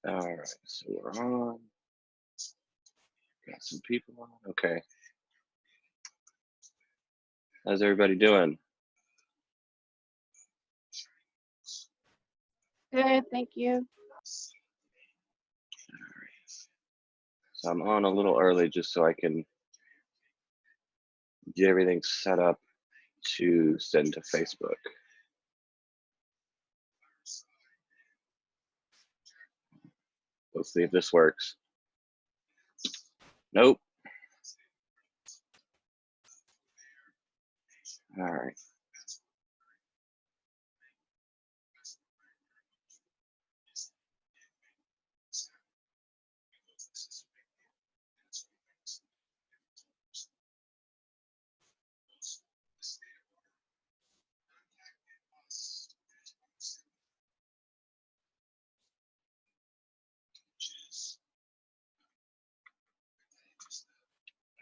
All right, so we're on. Got some people on. Okay. How's everybody doing? Good, thank you. All right. So I'm on a little early just so I can get everything set up to send to Facebook. Let's see if this works. Nope. All right.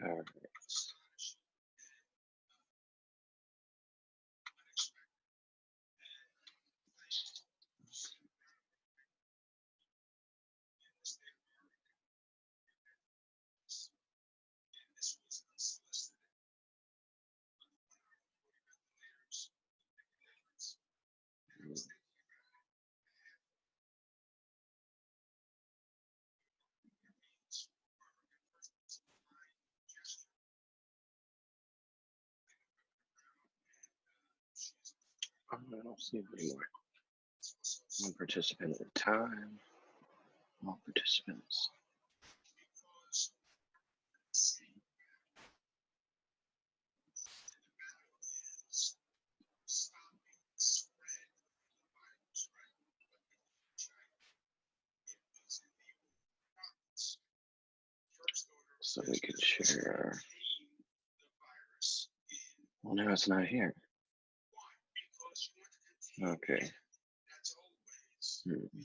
All right. I don't see it anymore. One participant at a time. All participants. So we can share. Well, now it's not here. Okay. Can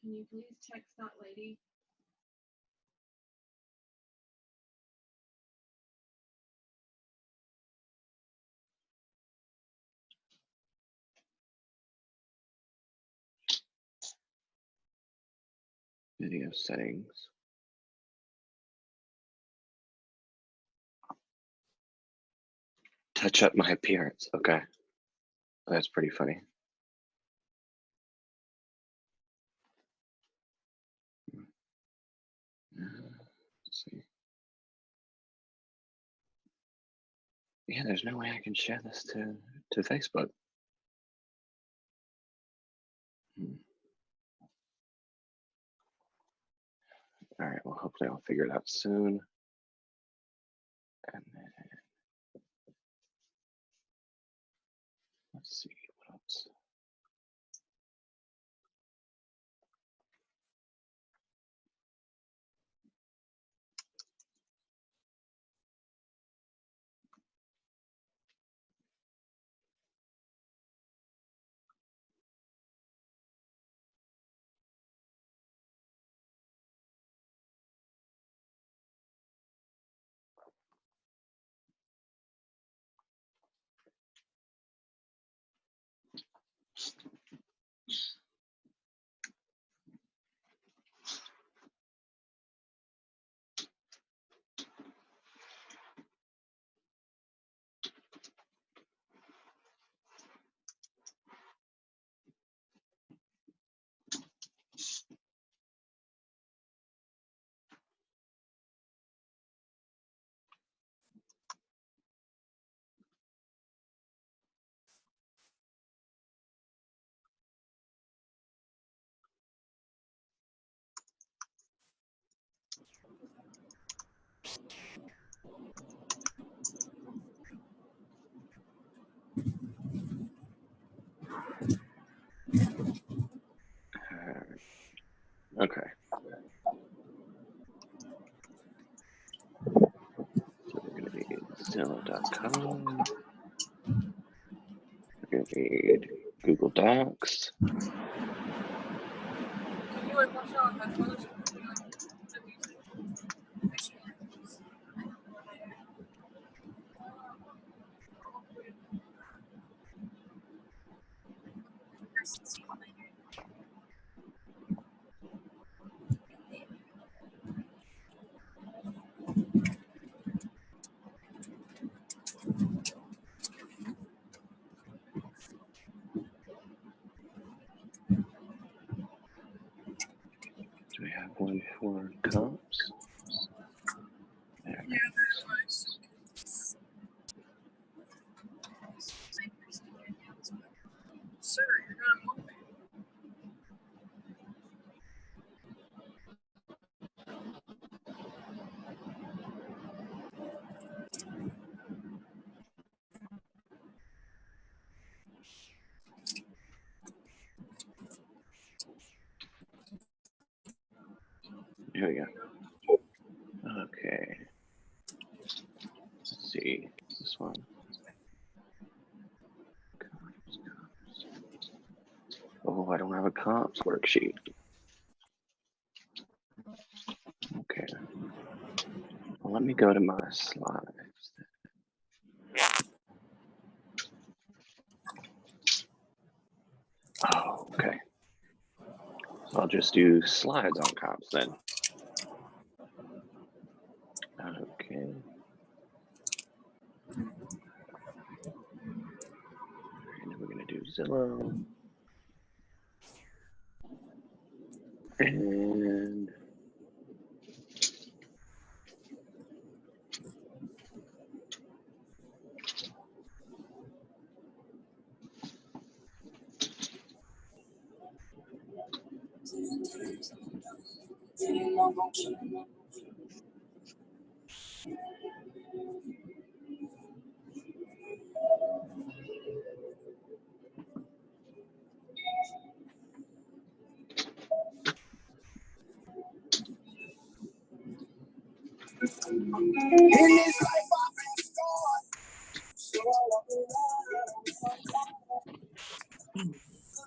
you please text that lady? Video settings. Touch up my appearance. Okay. That's pretty funny. Let's see. Yeah, there's no way I can share this to Facebook. All right, well, hopefully I'll figure it out soon. And then, let's see what else. Zillow.com. We're going to need Google Docs. Can you like watch it on headphones? Do we have one for comps? There. Yeah, there's nice. Sir, you're gonna move it. Here we go. Okay. Let's see. This one. Comps. Oh, I don't have a comps worksheet. Okay. Well, let me go to my slides. Oh, okay. So I'll just do slides on comps then. Okay. And then we're going to do Zillow. And In this life I've been scarred, so I walk around. I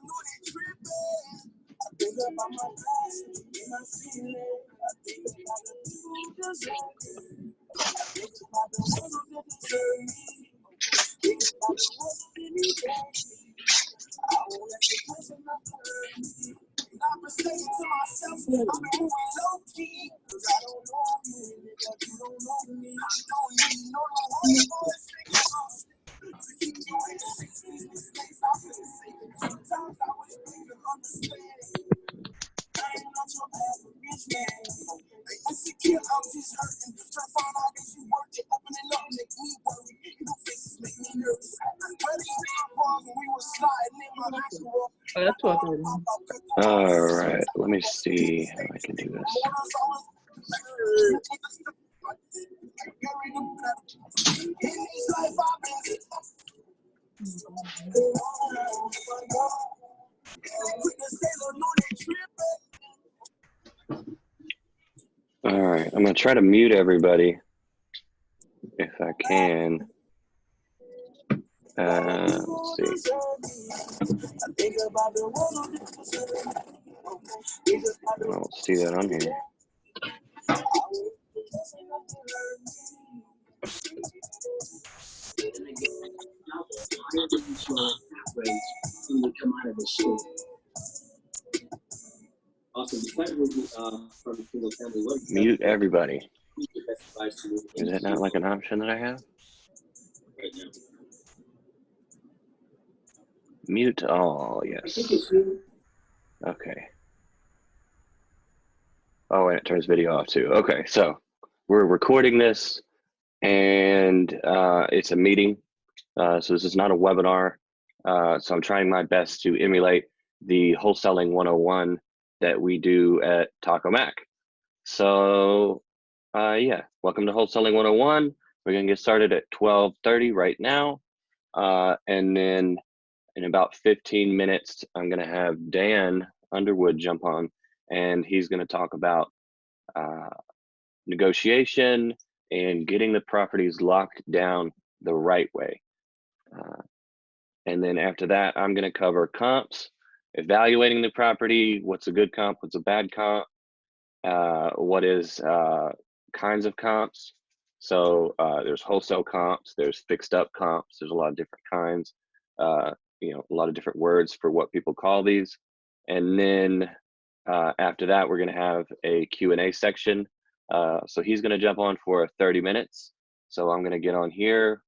know they tripping. I think about my past and I feel it. I think about the people who deserve it. I think about the ones who didn't deserve me. Think about the ones who didn't care me. I won't let the person not hurt me. I've been saying to myself, I've been moving low key, cause I don't know you, nigga, you don't know me. I don't even know the whole voice. Keep you in the 60s, mistakes I've been saying. Sometimes I wish they could understand. I ain't not your average man. They insecure, I'm just hurting. Trying to find out if you work it, opening up, make me worry. Your faces make me nervous. Ready in my bars when we were sliding in my natural. all right, let me see how I can do this. All right, I'm gonna try to mute everybody if I can. Let's see. I don't see that on here. Mute everybody. Is that not like an option that I have? Mute all, yes. Okay. Oh, and it turns video off too. Okay, so we're recording this and it's a meeting. So this is not a webinar. So I'm trying my best to emulate the Wholesaling 101 that we do at Taco Mac. So yeah, welcome to Wholesaling 101. We're gonna get started at 12:30 right now. And then in about 15 minutes, I'm gonna have Dan Underwood jump on and he's gonna talk about negotiation and getting the properties locked down the right way. And then after that, I'm going to cover comps, evaluating the property, what's a good comp, what's a bad comp, what is kinds of comps. So there's wholesale comps, there's fixed up comps, there's a lot of different kinds, you know, a lot of different words for what people call these. And then after that, we're going to have a Q&A section. So he's going to jump on for 30 minutes. So I'm going to get on here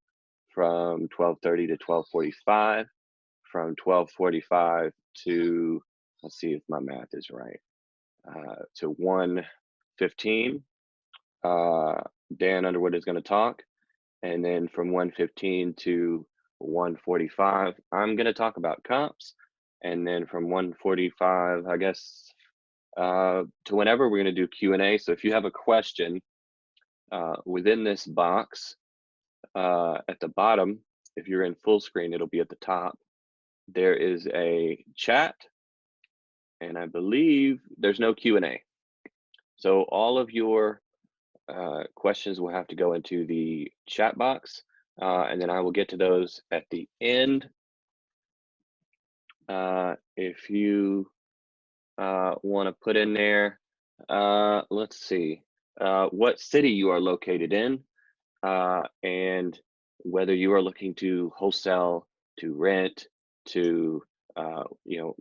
from 12:30 to 12:45, from 12:45 to, let's see if my math is right, to 1:15. Dan Underwood is going to talk, and then from 1:15 to 1:45, I'm going to talk about comps, and then from 1:45, I guess, to whenever, we're going to do Q&A. So if you have a question within this box, at the bottom, if you're in full screen, it'll be at the top. There is a chat, and I believe there's no Q&A. So all of your questions will have to go into the chat box, and then I will get to those at the end. If you want to put in there, let's see, what city you are located in, and whether you are looking to wholesale, to rent, to, you know,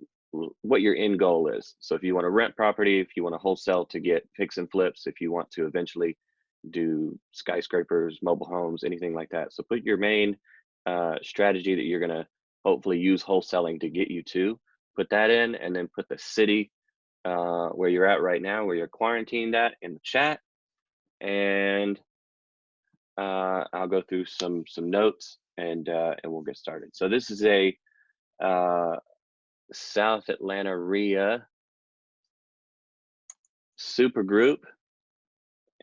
what your end goal is. So if you want to rent property, if you want to wholesale to get fix and flips, if you want to eventually do skyscrapers, mobile homes, anything like that. So put your main strategy that you're going to hopefully use wholesaling to get you to, put that in, and then put the city where you're at right now, where you're quarantined at, in the chat. And I'll go through some notes, and we'll get started. So this is a South Atlanta RIA super group,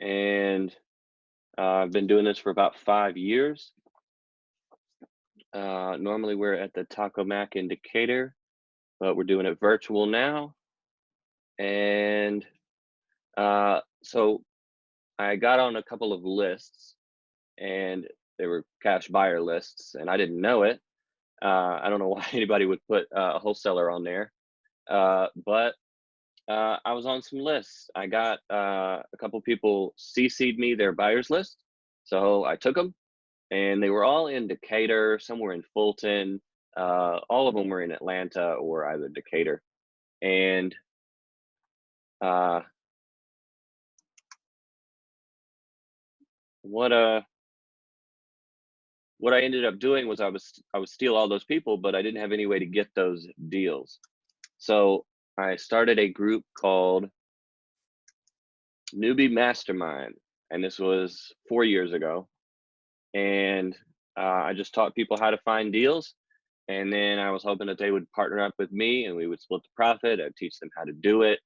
and I've been doing this for about 5 years. Normally we're at the Taco Mac in Decatur, but we're doing it virtual now. And so I got on a couple of lists, and they were cash buyer lists, and I didn't know it. I don't know why anybody would put a wholesaler on there, but I was on some lists. I got a couple people CC'd me their buyers list, so I took them, and they were all in Decatur, some were in Fulton, all of them were in Atlanta or either Decatur. And what I ended up doing was I would steal all those people, but I didn't have any way to get those deals. So I started a group called Newbie Mastermind, and this was 4 years ago. And I just taught people how to find deals, and then I was hoping that they would partner up with me, and we would split the profit. I'd teach them how to do it,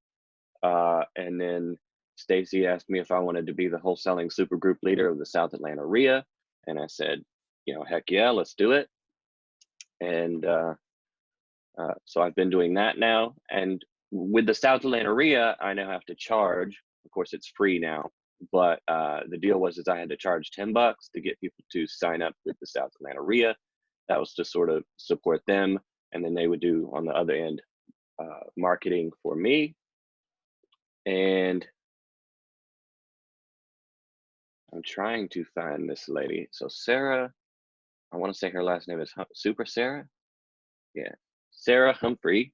and then Stacy asked me if I wanted to be the wholesaling super group leader of the South Atlanta RIA, and I said, you know, heck yeah, let's do it. And so I've been doing that now. And with the South Atlanta RIA, I now have to charge. Of course, it's free now, but the deal was I had to charge $10 to get people to sign up with the South Atlanta RIA. That was to sort of support them, and then they would do on the other end marketing for me. And I'm trying to find this lady. So Sarah, I want to say her last name is Super Sarah. Yeah, Sarah Humphrey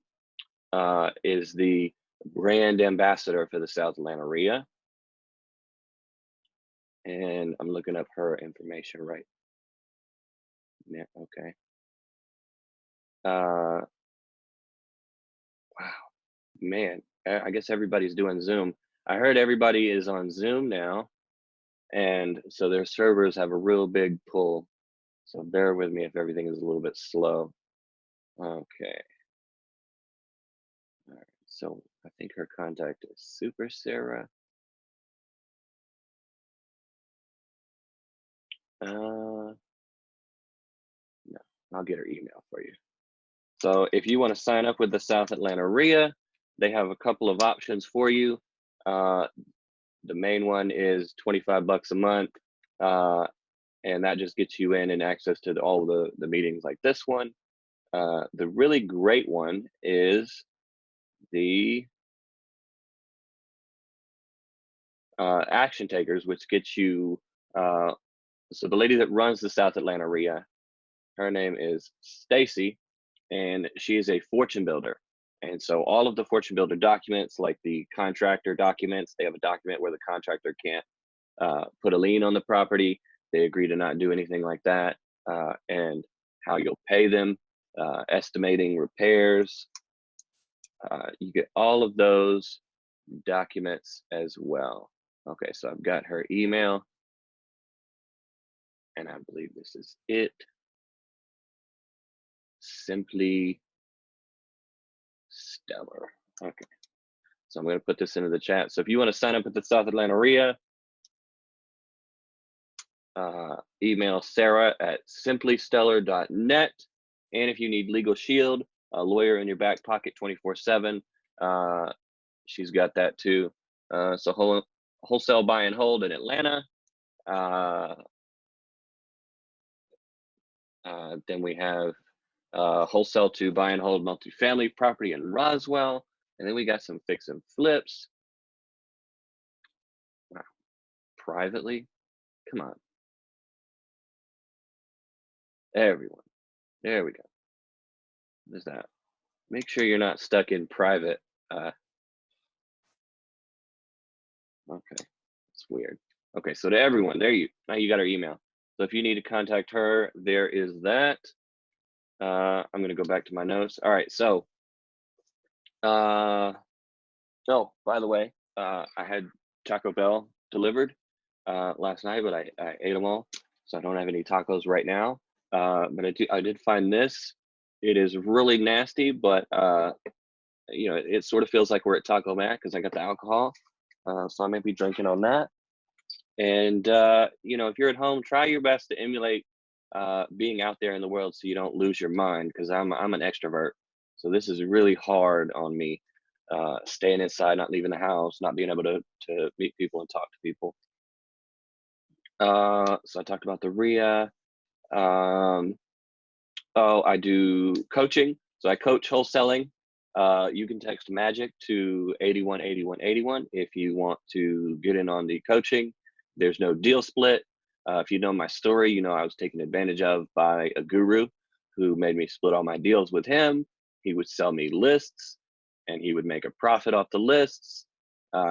is the brand ambassador for the South Atlanta RIA. And I'm looking up her information right now. Okay. Wow, man, I guess everybody's doing Zoom. I heard everybody is on Zoom now, and so their servers have a real big pull. So bear with me if everything is a little bit slow. Okay. All right. So I think her contact is Super Sarah. No, I'll get her email for you. So if you want to sign up with the South Atlanta RIA, they have a couple of options for you. The main one is 25 bucks a month. And that just gets you in and access to all the meetings like this one. The really great one is the Action Takers, which gets you, so the lady that runs the South Atlanta RIA, her name is Stacy, and she is a fortune builder. And so all of the fortune builder documents, like the contractor documents, they have a document where the contractor can't put a lien on the property. They agree to not do anything like that, and how you'll pay them, estimating repairs. You get all of those documents as well. Okay, so I've got her email, and I believe this is it. Simply Stellar. Okay, so I'm going to put this into the chat. So if you want to sign up at the South Atlanta RIA, email Sarah at simplystellar.net. And if you need Legal Shield, a lawyer in your back pocket 24/7, she's got that too. So wholesale buy and hold in Atlanta. Then we have wholesale to buy and hold multifamily property in Roswell. And then we got some fix and flips. Wow. Privately, come on. Everyone. There we go. There's that. Make sure you're not stuck in private. Okay, it's weird. Okay, so to everyone, now you got her email. So if you need to contact her, there is that. I'm gonna go back to my notes. All right, so, oh, by the way, I had Taco Bell delivered last night, but I ate them all, so I don't have any tacos right now. But I did find this. It is really nasty, but you know, it sort of feels like we're at Taco Mac because I got the alcohol. So I may be drinking on that. And you know, if you're at home, try your best to emulate being out there in the world so you don't lose your mind, because I'm an extrovert. So this is really hard on me, staying inside, not leaving the house, not being able to meet people and talk to people. So I talked about the RIA. Oh, I do coaching. So I coach wholesaling. You can text MAGIC to 818181 if you want to get in on the coaching. There's no deal split. If you know my story, you know I was taken advantage of by a guru who made me split all my deals with him. He would sell me lists and he would make a profit off the lists.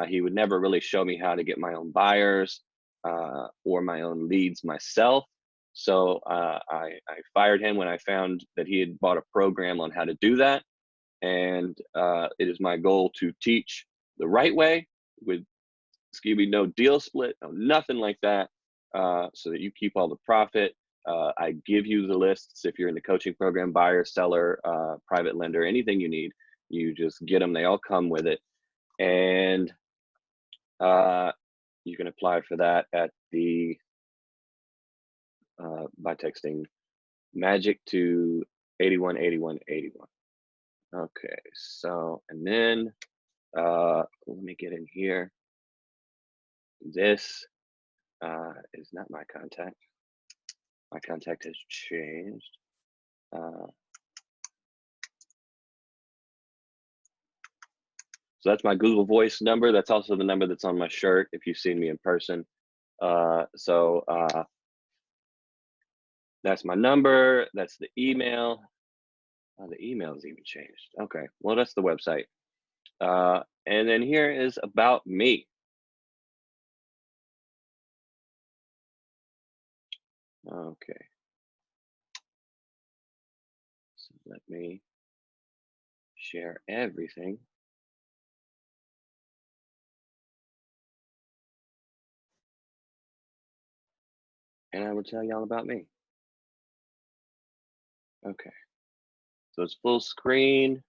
He would never really show me how to get my own buyers or my own leads myself. So I fired him when I found that he had bought a program on how to do that. And it is my goal to teach the right way with, excuse me, no deal split, no nothing like that, so that you keep all the profit. I give you the lists if you're in the coaching program, buyer, seller, private lender, anything you need, you just get them. They all come with it. And you can apply for that at the by texting MAGIC to 818181. Okay, so, and then let me get in here. This is not my contact. My contact has changed. So that's my Google Voice number. That's also the number that's on my shirt if you've seen me in person. That's my number. That's the email. Oh, the email has even changed. Okay, well, that's the website. And then here is about me. Okay. So let me share everything. And I will tell y'all about me. Okay. So it's full screen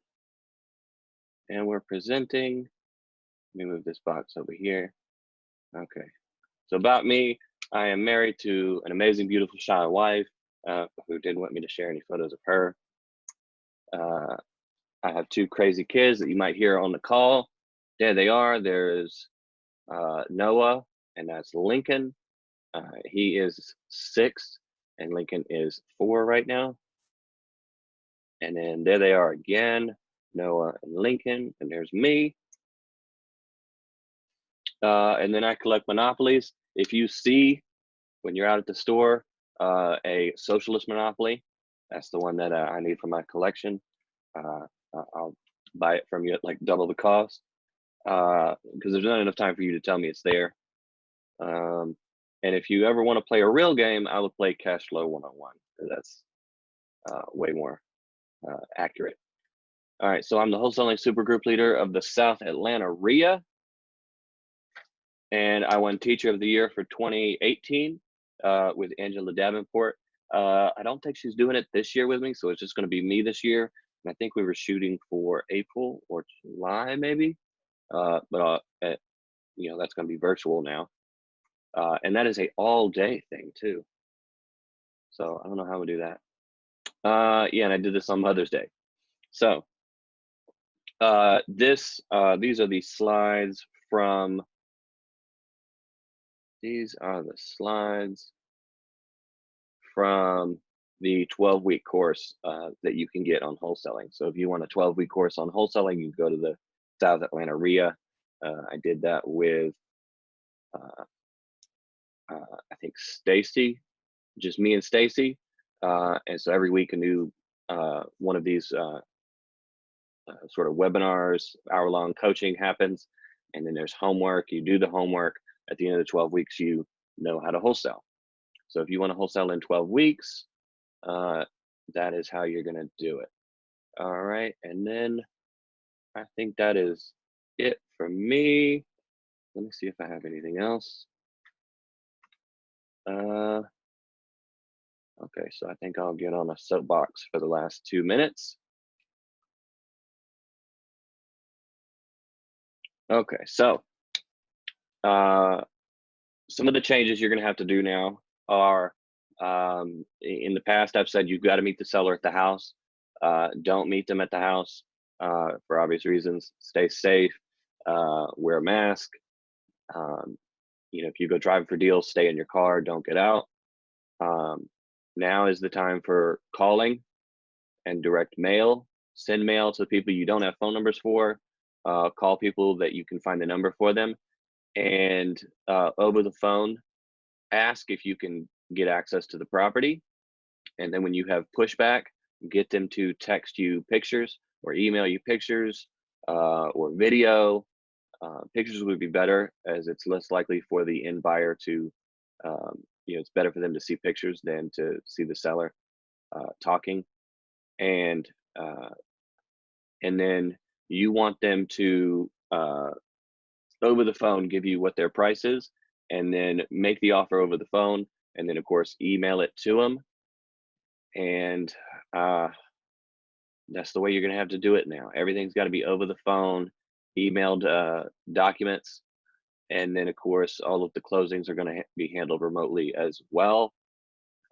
and we're presenting. Let me move this box over here. Okay. So about me, I am married to an amazing, beautiful, shy wife who didn't want me to share any photos of her. I have two crazy kids that you might hear on the call. There they are. There's Noah, and that's Lincoln. He is 6, and Lincoln is 4 right now. And then there they are again, Noah and Lincoln, and there's me. And then I collect monopolies. If you see when you're out at the store a socialist monopoly, that's the one that I need for my collection. I'll buy it from you at like double the cost because there's not enough time for you to tell me it's there. And if you ever want to play a real game, I would play Cash Flow 101 because that's way more accurate. All right, so I'm the wholesaling supergroup leader of the South Atlanta RIA, and I won Teacher of the Year for 2018 with Angela Davenport. I don't think she's doing it this year with me, so it's just going to be me this year. And I think we were shooting for April or July, maybe. But you know, that's going to be virtual now, and that is a all-day thing too. So I don't know how we do that. Yeah, and I did this on Mother's Day. So these are the slides from. These are the slides from the 12-week course that you can get on wholesaling. So if you want a 12-week course on wholesaling, you go to the South Atlanta RIA. I did that with, I think, Stacy, just me and Stacy. And so every week a new one of these sort of webinars, hour-long coaching happens. And then there's homework. You do the homework. At the end of the 12 weeks, you know how to wholesale. So if you want to wholesale in 12 weeks, that is how you're going to do it. All right. And then I think that is it for me. Let me see if I have anything else. Okay, so I think I'll get on a soapbox for the last 2 minutes. Okay, so some of the changes you're going to have to do now are, in the past, I've said you've got to meet the seller at the house. Don't meet them at the house for obvious reasons. Stay safe, wear a mask. You know, if you go driving for deals, stay in your car, don't get out. Now is the time for calling and direct mail. Send mail to people you don't have phone numbers for. Call people that you can find the number for them. And over the phone, ask if you can get access to the property. And then when you have pushback, get them to text you pictures or email you pictures or video. Pictures would be better as it's less likely for the end buyer to, you know, it's better for them to see pictures than to see the seller talking. And then you want them to, over the phone, give you what their price is, and then make the offer over the phone, and then of course email it to them. And that's the way you're going to have to do it now. Everything's got to be over the phone, emailed documents, and then of course all of the closings are going to be handled remotely as well.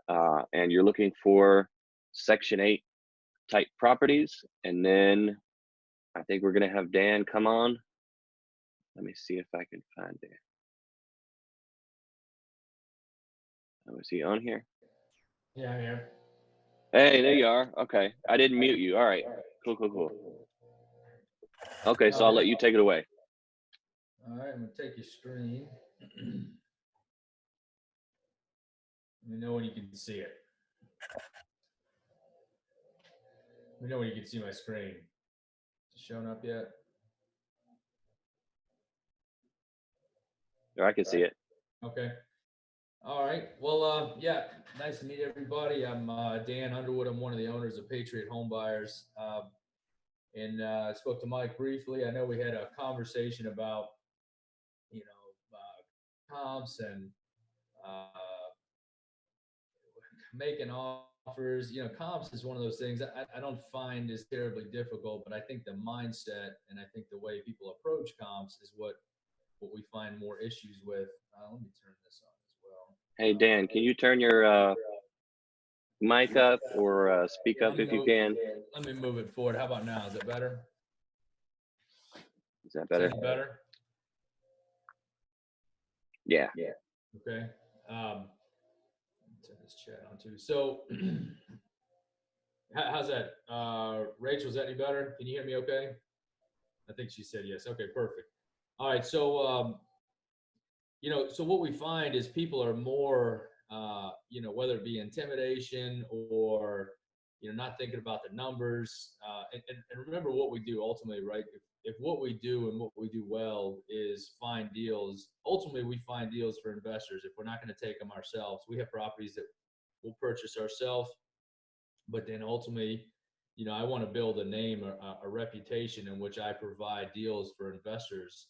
And you're looking for Section 8 type properties, and then I think we're going to have Dan come on. Let me see if I can find Dan. Oh, is he on here? Yeah, I'm here. Hey, there you are. Okay, I didn't mute you. All right, cool. Okay, so I'll let you take it away. All right, I'm gonna take your screen. Let me know when you can see it. Let me know when you can see my screen. Is it showing up yet? Or I can see it. Okay. All right. Well, yeah, nice to meet everybody. I'm Dan Underwood. I'm one of the owners of Patriot Home Buyers. And I spoke to Mike briefly. I know we had a conversation about, you know, comps and making offers. You know, comps is one of those things I don't find is terribly difficult, but I think the mindset and I think the way people approach comps is what we find more issues with. Let me turn this on as well. Hey, Dan, can you turn your mic up or speak up if you can? Let me move it forward. How about now? Is it better? Is that better? Is it better? Yeah. Okay. Turn this chat on too. So how's that? Rachel, is that any better? Can you hear me okay? I think she said yes. Okay, perfect. All right. So, so what we find is people are more, whether it be intimidation or, not thinking about the numbers. And remember what we do ultimately, right? If what we do and what we do well is find deals, ultimately we find deals for investors. If we're not going to take them ourselves, we have properties that we'll purchase ourselves, but then ultimately, I want to build a name, a reputation in which I provide deals for investors.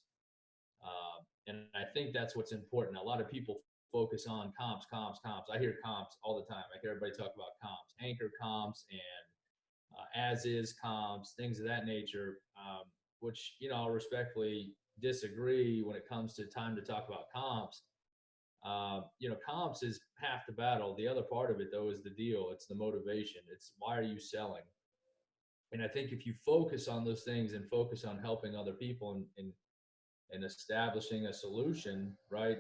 And I think that's what's important. A lot of people focus on comps. I hear comps all the time. I hear everybody talk about comps, anchor comps, and as is comps, things of that nature, which, I'll respectfully disagree when it comes to time to talk about comps. Comps is half the battle. The other part of it, though, is the deal. It's the motivation. It's why are you selling? And I think if you focus on those things and focus on helping other people and establishing a solution, right?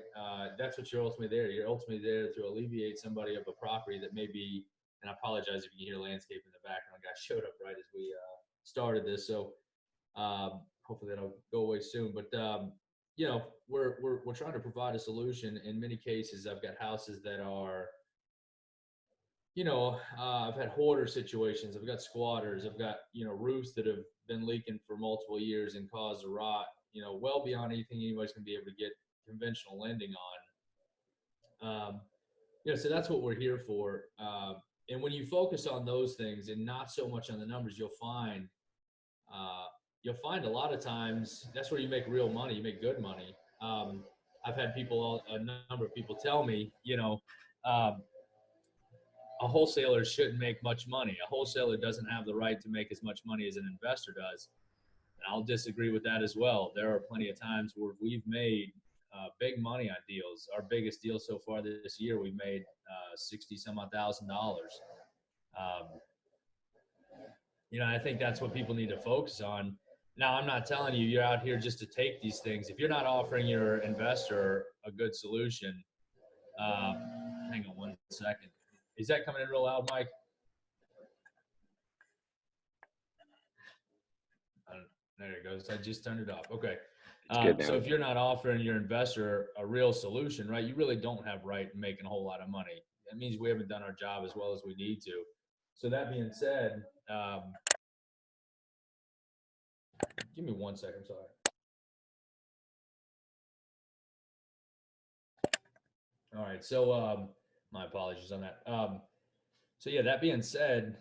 That's what you're ultimately there. You're ultimately there to alleviate somebody of a property that may be, and I apologize if you can hear landscape in the background. Guys showed up right as we started this. So hopefully that'll go away soon. But, we're trying to provide a solution. In many cases, I've got houses that are, I've had hoarder situations. I've got squatters. I've got, roofs that have been leaking for multiple years and caused a rot, well beyond anything anybody's going to be able to get conventional lending on. So that's what we're here for. And when you focus on those things and not so much on the numbers, you'll find a lot of times that's where you make real money. You make good money. I've had a number of people tell me, a wholesaler shouldn't make much money. A wholesaler doesn't have the right to make as much money as an investor does. And I'll disagree with that as well. There are plenty of times where we've made big money on deals. Our biggest deal so far this year, we made $60,000. I think that's what people need to focus on. Now, I'm not telling you you're out here just to take these things. If you're not offering your investor a good solution, hang on one second. Is that coming in real loud, Mike? There it goes. I just turned it off. Okay. So if you're not offering your investor a real solution, right, you really don't have right in making a whole lot of money. That means we haven't done our job as well as we need to. So that being said, give me 1 second. Sorry. All right. So my apologies on that. So yeah, that being said,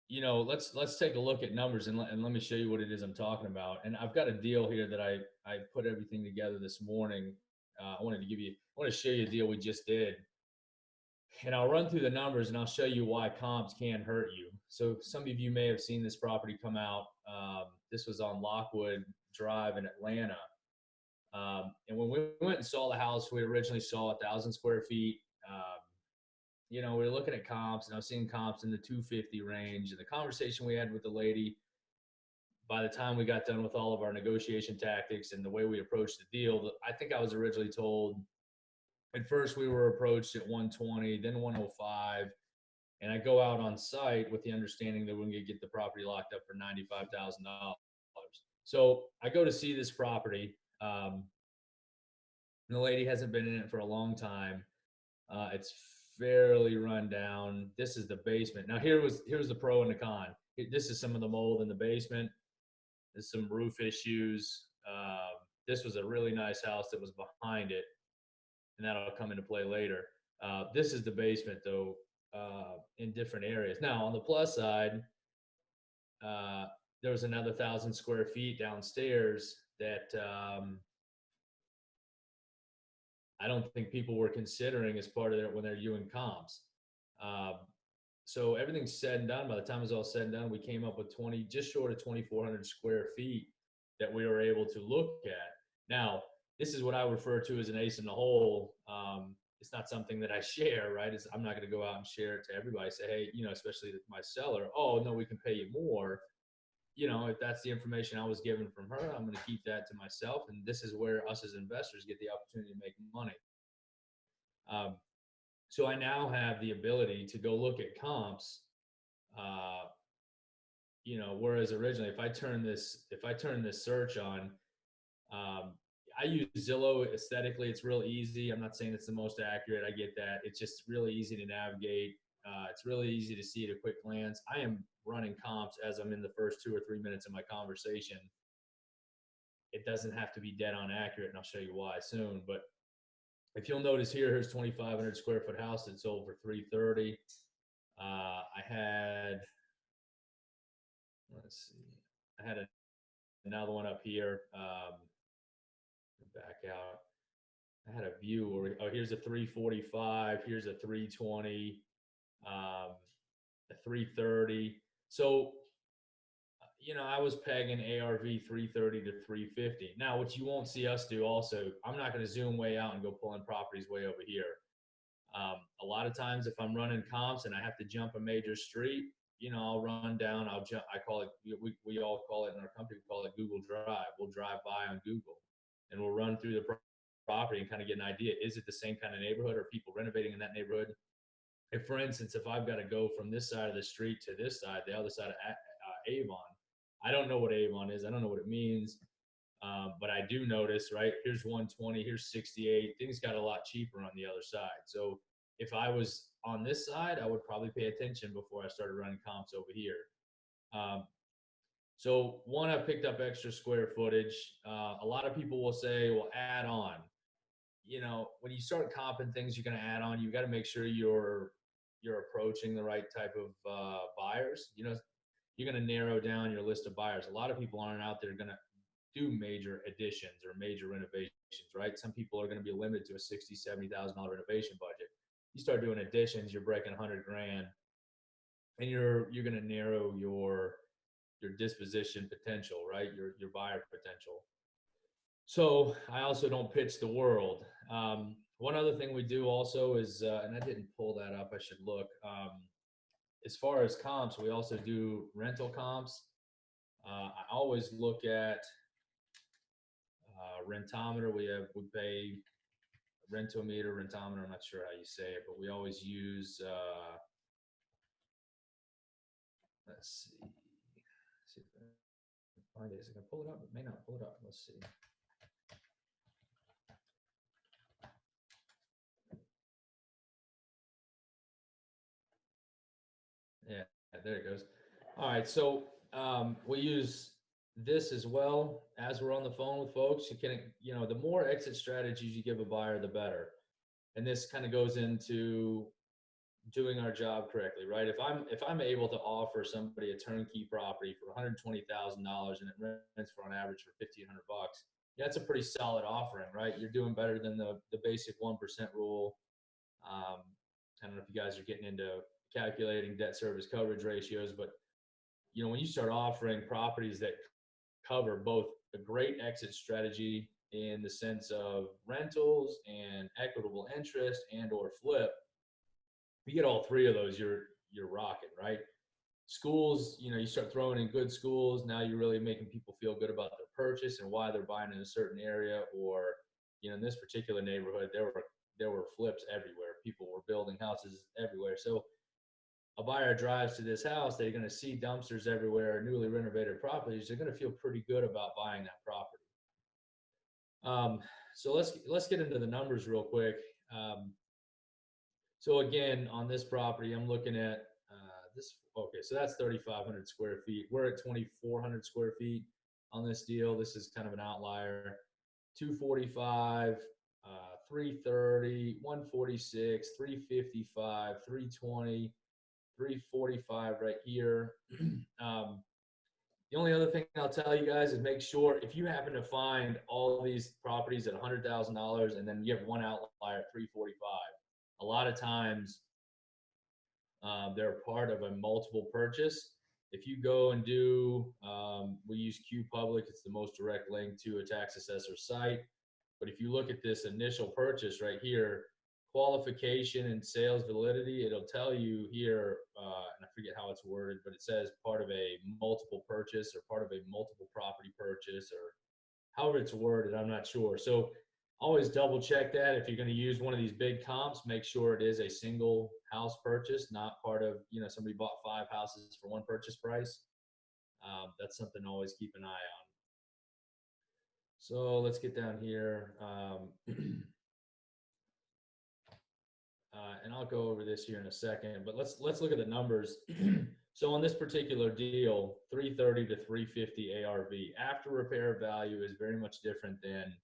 let's take a look at numbers and let me show you what it is I'm talking about. And I've got a deal here that I put everything together this morning. I want to show you a deal we just did. And I'll run through the numbers and I'll show you why comps can hurt you. So some of you may have seen this property come out. This was on Lockwood Drive in Atlanta. And when we went and saw the house, we originally saw 1,000 square feet. We were looking at comps, and I was seeing comps in the 250 range. And the conversation we had with the lady, by the time we got done with all of our negotiation tactics and the way we approached the deal, I think I was originally told at first we were approached at 120, then 105. And I go out on site with the understanding that we're going to get the property locked up for $95,000. So I go to see this property. And the lady hasn't been in it for a long time. It's fairly run down. This is the basement. Now here's the pro and the con. This is some of the mold in the basement. There's some roof issues. This was a really nice house that was behind it, and that'll come into play later. This is the basement though, in different areas. Now on the plus side, there was another 1,000 square feet downstairs that I don't think people were considering as part of it when they're doing comps. So everything's said and done. By the time it was all said and done, we came up with just short of 2,400 square feet that we were able to look at. Now, this is what I refer to as an ace in the hole. It's not something that I share, right? I'm not going to go out and share it to everybody. Say, hey, especially my seller, oh no, we can pay you more. you know, if that's the information I was given from her, I'm going to keep that to myself. And this is where us as investors get the opportunity to make money. So I now have the ability to go look at comps, you know, whereas originally, if I turn this search on, I use Zillow aesthetically. It's real easy. I'm not saying it's the most accurate. I get that. It's just really easy to navigate. It's really easy to see at a quick glance. I am running comps as I'm in the first 2 or 3 minutes of my conversation. It doesn't have to be dead on accurate, and I'll show you why soon. But if you'll notice here, here's 2,500 square foot house that sold for 330. I had, let's see, I had another one up here. Back out. I had a view where, oh, here's a 345, here's a 320, a 330. So, you know, I was pegging ARV 330 to 350. Now, what you won't see us do also, I'm not going to zoom way out and go pulling properties way over here. A lot of times if I'm running comps and I have to jump a major street, you know, I'll run down, I'll jump, I call it, we all call it in our company, we call it Google Drive. We'll drive by on Google and we'll run through the property and kind of get an idea. Is it the same kind of neighborhood? Or people renovating in that neighborhood? If, for instance, if I've got to go from this side of the street to this side, the other side of Avon, I don't know what Avon is. I don't know what it means. But I do notice, right, here's 120, here's 68. Things got a lot cheaper on the other side. So if I was on this side, I would probably pay attention before I started running comps over here. So one, I've picked up extra square footage. A lot of people will say, well, add on. You know, when you start comping things you're going to add on, you got to make sure you're approaching the right type of buyers. You know, you're going to narrow down your list of buyers. A lot of people aren't out there going to do major additions or major renovations, right? Some people are going to be limited to a $60,000, $70,000 renovation budget. You start doing additions, you're breaking 100 grand, and you're going to narrow your disposition potential, right? Your buyer potential. So I also don't pitch the world. One other thing we do also is, and I didn't pull that up, I should look. As far as comps, we also do rental comps. I always look at rentometer. We pay rentometer, rentometer. I'm not sure how you say it, but we always use, let's see. See if I can find it. Is it going to pull it up? It may not pull it up. Let's see. Yeah, there it goes. All right, so we use this as well as we're on the phone with folks. You can, you know, the more exit strategies you give a buyer, the better. And this kind of goes into doing our job correctly, right? If I'm able to offer somebody a turnkey property for $120,000 and it rents for on average for $1,500, that's a pretty solid offering, right? You're doing better than the basic 1% rule. I don't know if you guys are getting into calculating debt service coverage ratios, but you know, when you start offering properties that cover both a great exit strategy in the sense of rentals and equitable interest and or flip, you get all three of those, you're rocking, right? Schools, you know, you start throwing in good schools, now you're really making people feel good about their purchase and why they're buying in a certain area. Or, you know, in this particular neighborhood, there were flips everywhere. People were building houses everywhere. So a buyer drives to this house, they're going to see dumpsters everywhere, newly renovated properties. They're going to feel pretty good about buying that property. So let's get into the numbers real quick. So again, on this property, I'm looking at this. Okay, so that's 3,500 square feet. We're at 2,400 square feet on this deal. This is kind of an outlier. 245, 330, 146, 355, 320, 345 right here. The only other thing I'll tell you guys is make sure if you happen to find all these properties at $100,000 and then you have one outlier at 345, a lot of times they're part of a multiple purchase. If you go and do, we use Q Public, it's the most direct link to a tax assessor site. But if you look at this initial purchase right here, qualification and sales validity, it'll tell you here, and I forget how it's worded, but it says part of a multiple purchase or part of a multiple property purchase, or however it's worded, I'm not sure. So always double check that. If you're going to use one of these big comps, make sure it is a single house purchase, not part of, somebody bought 5 houses for one purchase price. That's something to always keep an eye on. So let's get down here. And I'll go over this here in a second, but let's look at the numbers. So on this particular deal, 330 to 350 ARV after repair value is very much different than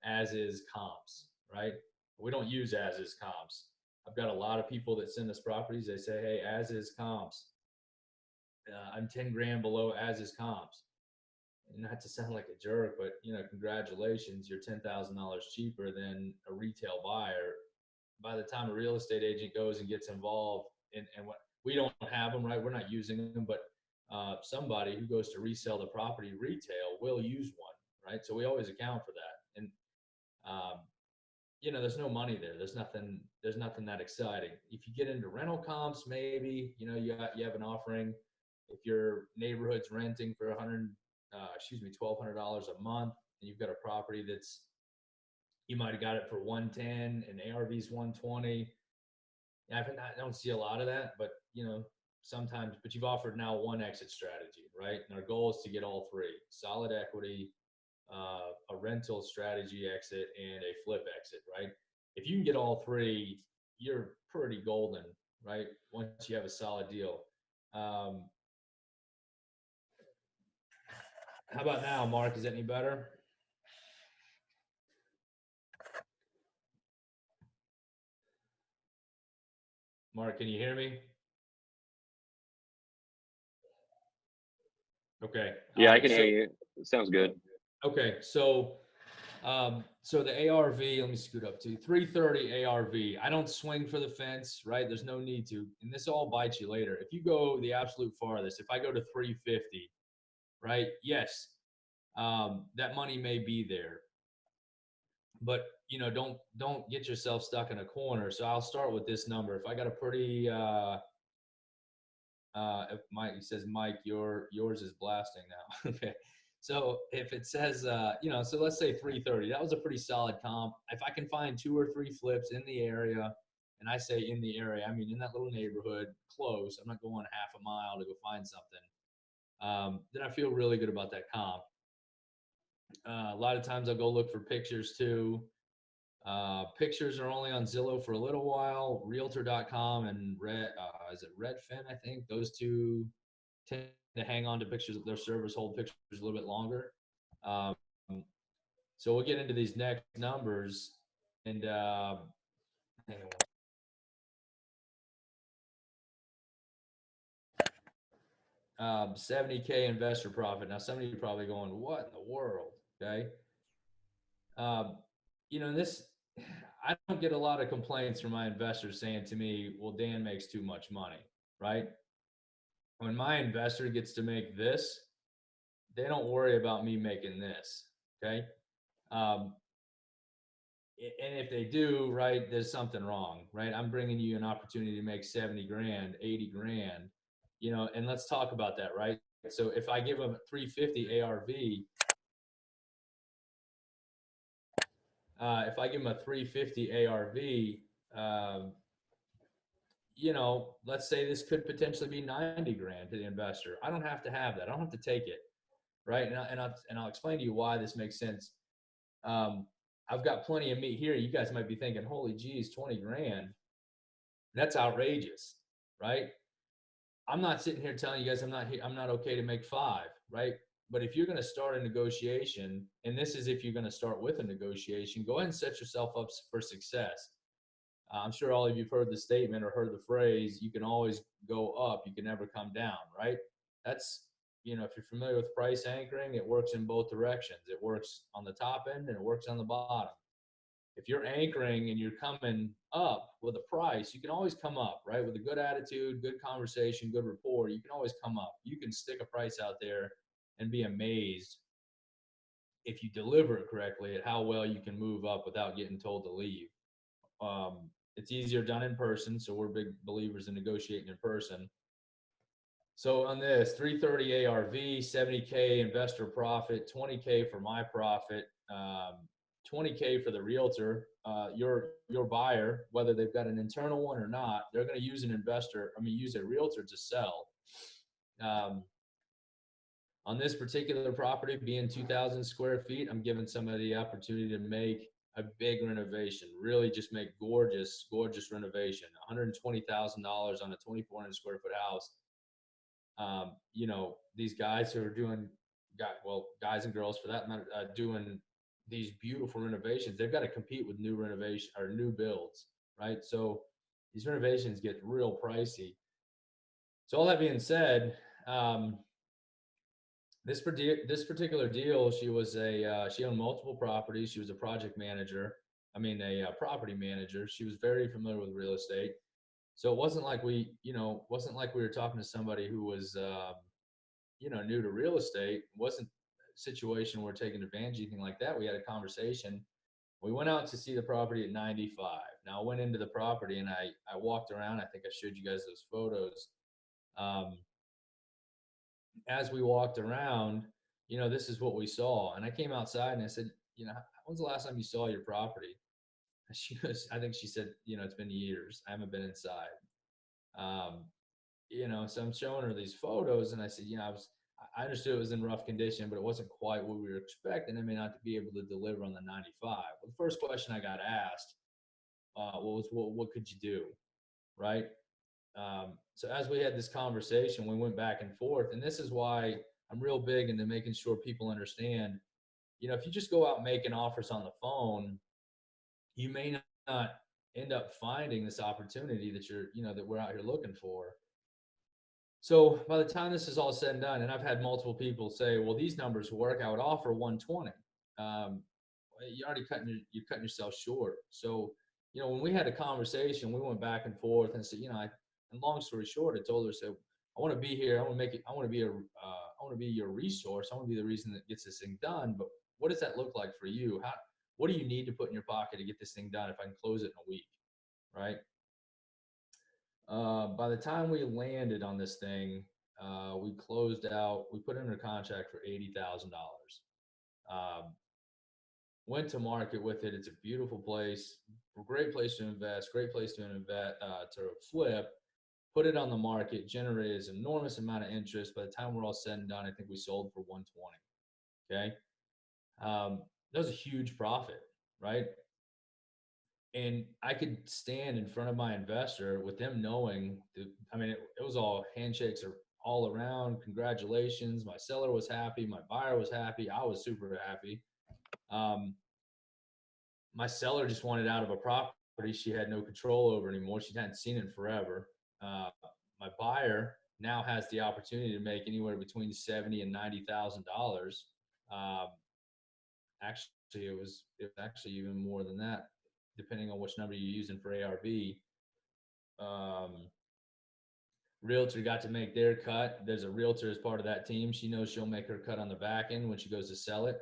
as is comps, right? We don't use as is comps. I've got a lot of people that send us properties. They say, hey, as is comps. I'm 10 grand below as is comps. And not to sound like a jerk, but congratulations, you're $10,000 cheaper than a retail buyer. By the time a real estate agent goes and gets involved, and what we don't have them, right? We're not using them, but somebody who goes to resell the property retail will use one, right? So we always account for that. And there's no money there. There's nothing that exciting. If you get into rental comps, maybe you have an offering. If your neighborhood's renting for $1,200 a month, and you've got a property that's, you might have got it for 110 and ARV's 120. I don't see a lot of that, but sometimes. But you've offered now one exit strategy, right? And our goal is to get all 3: solid equity, a rental strategy exit, and a flip exit, right? If you can get all 3, you're pretty golden, right? Once you have a solid deal. How about now, Mark? Is that any better? Mark, can you hear me? Okay. Yeah, I can hear you. It sounds good. Okay, so the ARV, let me scoot up to 330 ARV. I don't swing for the fence, right? There's no need to, and this all bites you later. If you go the absolute farthest, if I go to 350, right? Yes, that money may be there, but don't get yourself stuck in a corner. So I'll start with this number. If I got a pretty if Mike, he says, Mike, yours is blasting now. Okay. So if it says, so let's say 330, that was a pretty solid comp. If I can find 2 or 3 flips in the area, and I say in the area, I mean in that little neighborhood, close, I'm not going half a mile to go find something, then I feel really good about that comp. A lot of times I'll go look for pictures too. Pictures are only on Zillow for a little while. Realtor.com and Redfin, I think. Those two tend to hang on to pictures. Their servers hold pictures a little bit longer. So we'll get into these next numbers. And hang on. 70K investor profit. Now, some of you are probably going, what in the world? Okay. This, I don't get a lot of complaints from my investors saying to me, well, Dan makes too much money, right? When my investor gets to make this, they don't worry about me making this, okay? And if they do, right, there's something wrong, right? I'm bringing you an opportunity to make 70 grand, 80 grand, and let's talk about that, right? So if I give them 350 ARV, if I give them a 350 ARV, let's say this could potentially be 90 grand to the investor. I don't have to have that. I don't have to take it, right? And I'll explain to you why this makes sense. I've got plenty of meat here. You guys might be thinking, holy geez, 20 grand. That's outrageous, right? I'm not sitting here telling you guys I'm not okay to make 5, right? But if you're going to start a negotiation, and this is if you're going to start with a negotiation, go ahead and set yourself up for success. I'm sure all of you have heard the statement or heard the phrase, you can always go up, you can never come down, right? That's, if you're familiar with price anchoring, it works in both directions. It works on the top end and it works on the bottom. If you're anchoring and you're coming up with a price, you can always come up, right? With a good attitude, good conversation, good rapport, you can always come up. You can stick a price out there and be amazed if you deliver it correctly at how well you can move up without getting told to leave. It's easier done in person, so we're big believers in negotiating in person. So on this 330 ARV, 70K investor profit, 20K for my profit, 20K for the realtor. Your buyer, whether they've got an internal one or not, they're going to use use a realtor to sell. On this particular property, being 2,000 square feet, I'm giving somebody the opportunity to make a big renovation, really just make gorgeous renovation. $120,000 on a 2,400 square foot house. These guys who are doing, guys and girls for that matter, doing these beautiful renovations, they've got to compete with new renovation or new builds, right? So these renovations get real pricey. So all that being said, this particular deal, she owned multiple properties. She was a project manager. A property manager. She was very familiar with real estate. So it wasn't like we were talking to somebody who was, new to real estate. It wasn't a situation where we're taking advantage of anything like that. We had a conversation. We went out to see the property at 95. Now I went into the property and I walked around. I think I showed you guys those photos. As we walked around, this is what we saw. And I came outside and I said, when's the last time you saw your property? And I think she said, it's been years. I haven't been inside. So I'm showing her these photos and I said, I understood it was in rough condition, but it wasn't quite what we were expecting. I may not be able to deliver on the 95. Well, the first question I got asked was, what could you do? Right. So as we had this conversation, we went back and forth, and this is why I'm real big into making sure people understand, if you just go out making offers on the phone, you may not end up finding this opportunity that we're out here looking for. So by the time this is all said and done, and I've had multiple people say, well, these numbers work, I would offer 120. You're already cutting yourself short. So, when we had a conversation, we went back and forth and said, and long story short, I told her, so I want to be here. I want to be your resource. I want to be the reason that gets this thing done. But what does that look like for you? What do you need to put in your pocket to get this thing done if I can close it in a week? Right. By the time we landed on this thing, we closed out, we put under contract for $80,000. Went to market with it. It's a beautiful place, a great place to invest, great place to flip, put it on the market, generated an enormous amount of interest. By the time we're all said and done, I think we sold for 120. Okay. That was a huge profit, right? And I could stand in front of my investor with them knowing that, it was all handshakes all around. Congratulations. My seller was happy. My buyer was happy. I was super happy. My seller just wanted out of a property she had no control over anymore. She hadn't seen it in forever. My buyer now has the opportunity to make anywhere between $70,000 and $90,000. Actually, it was actually even more than that, depending on which number you're using for ARV. Realtor got to make their cut. There's a realtor as part of that team. She knows she'll make her cut on the back end when she goes to sell it.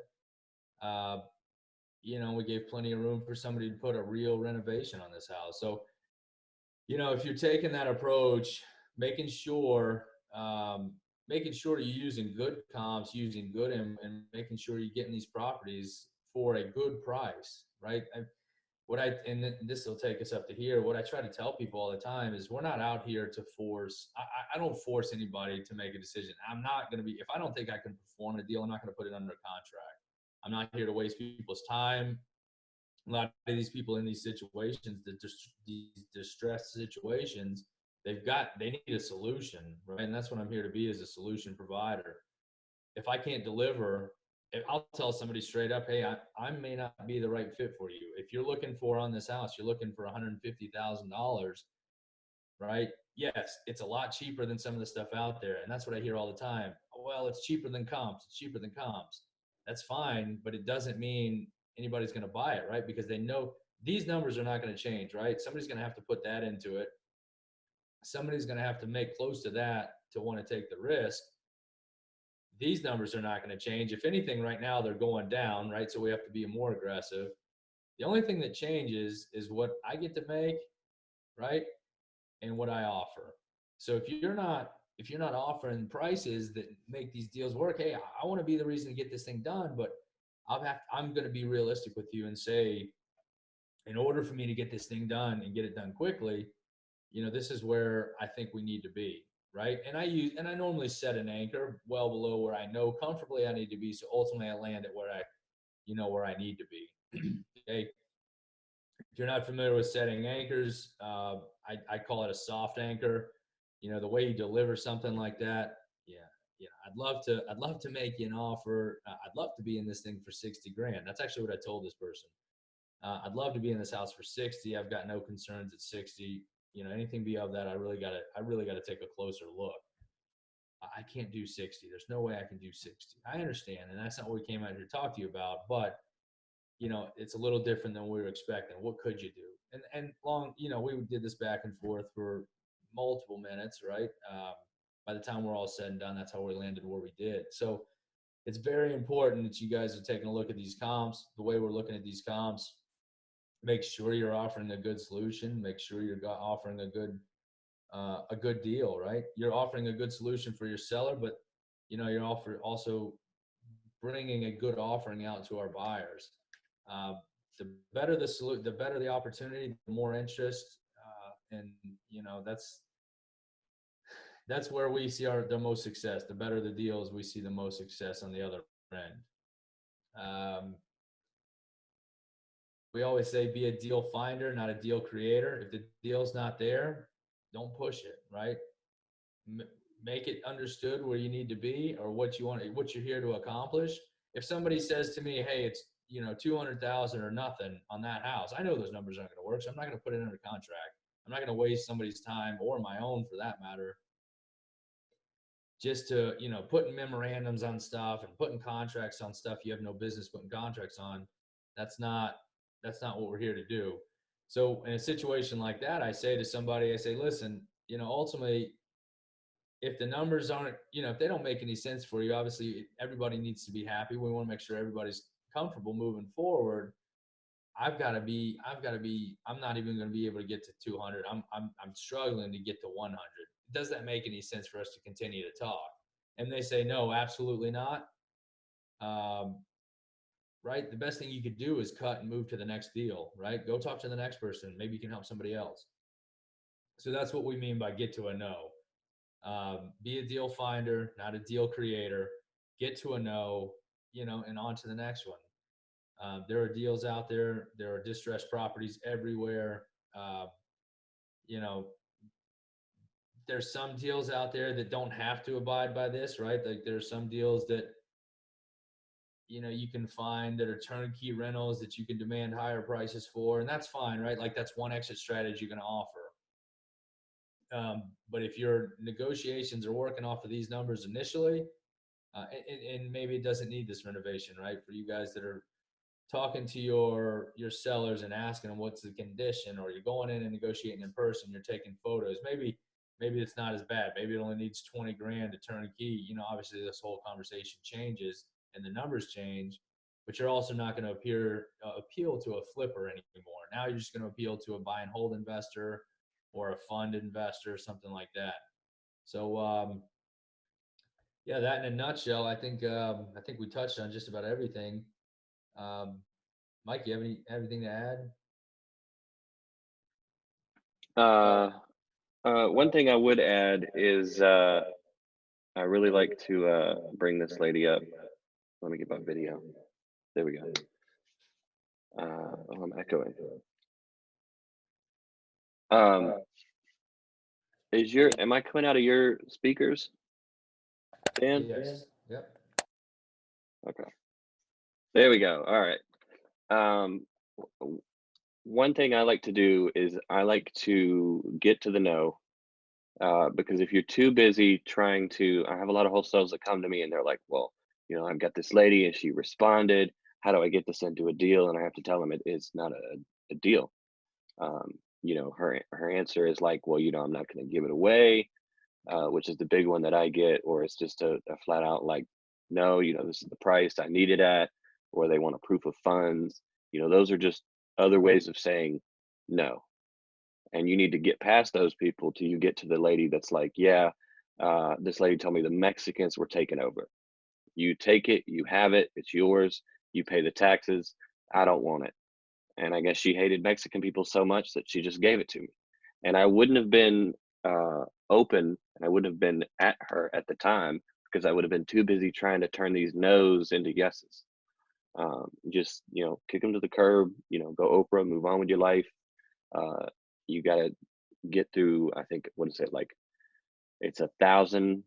We gave plenty of room for somebody to put a real renovation on this house. So, if you're taking that approach, making sure you're using good comps, using good and making sure you're getting these properties for a good price, right? And this will take us up to here. What I try to tell people all the time is we're not out here to force. I don't force anybody to make a decision. I'm not going to be, if I don't think I can perform a deal, I'm not going to put it under contract. I'm not here to waste people's time. A lot of these people in these situations, these distressed situations, they need a solution, right? And that's what I'm here to be, as a solution provider. If I can't deliver, I'll tell somebody straight up, hey, I may not be the right fit for you. If you're looking for on this house, you're looking for $150,000, right? Yes, it's a lot cheaper than some of the stuff out there. And that's what I hear all the time. Well, it's cheaper than comps. It's cheaper than comps. That's fine, but it doesn't mean anybody's going to buy it, right? Because they know these numbers are not going to change, right? Somebody's going to have to put that into it. Somebody's going to have to make close to that to want to take the risk. These numbers are not going to change. If anything, right now they're going down, right? So we have to be more aggressive. The only thing that changes is what I get to make, right? And what I offer. So if you're not if you're not offering prices that make these deals work, hey, I want to be the reason to get this thing done, but I'm going to be realistic with you and say, in order for me to get this thing done and get it done quickly, this is where I think we need to be, right? And I normally set an anchor well below where I know comfortably I need to be. So ultimately I land at where I need to be. Okay. If you're not familiar with setting anchors, I call it a soft anchor. The way you deliver something like that. Yeah. I'd love to make you an offer. I'd love to be in this thing for 60 grand. That's actually what I told this person. I'd love to be in this house for 60. I've got no concerns at 60. Anything beyond that, I really got to take a closer look. I can't do 60. There's no way I can do 60. I understand. And that's not what we came out here to talk to you about, but it's a little different than we were expecting. What could you do? And long, we did this back and forth for multiple minutes, right? By the time we're all said and done, that's how we landed where we did. So it's very important that you guys are taking a look at these comps, the way we're looking at these comps. Make sure you're offering a good solution. Make sure you're offering a good deal, right? You're offering a good solution for your seller, but you're also bringing a good offering out to our buyers. The better the better the opportunity, the more interest, and that's where we see the most success. The better the deals, we see the most success on the other end. We always say be a deal finder, not a deal creator. If the deal's not there, don't push it, right? Make it understood where you need to be or what you're here to accomplish. If somebody says to me, hey, it's 200,000 or nothing on that house, I know those numbers aren't going to work, so I'm not going to put it under contract. I'm not going to waste somebody's time or my own for that matter, just to putting memorandums on stuff and putting contracts on stuff you have no business putting contracts on. That's not what we're here to do. So in a situation like that, I say to somebody, listen, ultimately, if the numbers aren't, if they don't make any sense for you, obviously everybody needs to be happy. We want to make sure everybody's comfortable moving forward. I'm not even going to be able to get to 200. I'm struggling to get to 100. Does that make any sense for us to continue to talk? And they say, no, absolutely not. Right? The best thing you could do is cut and move to the next deal, right? Go talk to the next person. Maybe you can help somebody else. So that's what we mean by get to a no. Be a deal finder, not a deal creator. Get to a no, and on to the next one. There are deals out there. There are distressed properties everywhere. There's some deals out there that don't have to abide by this, right? Like there's some deals that, you can find that are turnkey rentals that you can demand higher prices for, and that's fine, right? Like that's one exit strategy you're going to offer. But if your negotiations are working off of these numbers initially, and maybe it doesn't need this renovation, right? For you guys that are talking to your sellers and asking them what's the condition, or you're going in and negotiating in person, you're taking photos, maybe it's not as bad. Maybe it only needs 20 grand to turnkey. Obviously this whole conversation changes and the numbers change, but you're also not going to appeal to a flipper anymore. Now you're just going to appeal to a buy and hold investor or a fund investor, something like that. So, yeah, that in a nutshell, I think we touched on just about everything. Mike, you have anything to add? One thing I would add is I really like to bring this lady up. Let me get my video. There we go. I'm echoing. Am I coming out of your speakers, Dan? Yes. Yep. Okay. There we go. All right. One thing I like to do is I like to get to the no, because if you're too busy trying to, I have a lot of wholesalers that come to me and they're like, well, I've got this lady and she responded. How do I get this into a deal? And I have to tell them it is not a deal. Her answer is like, well, I'm not going to give it away, which is the big one that I get, or it's just a flat out like, no, this is the price I need it at, or they want a proof of funds. Those are just other ways of saying no. And you need to get past those people till you get to the lady that's like, yeah, this lady told me the Mexicans were taking over. You take it, you have it, it's yours, you pay the taxes. I don't want it. And I guess she hated Mexican people so much that she just gave it to me. And I wouldn't have been open, and I wouldn't have been at her at the time because I would have been too busy trying to turn these no's into yeses. Just, kick them to the curb, go Oprah, move on with your life. You got to get through, I think, what is it, like, it's 1,000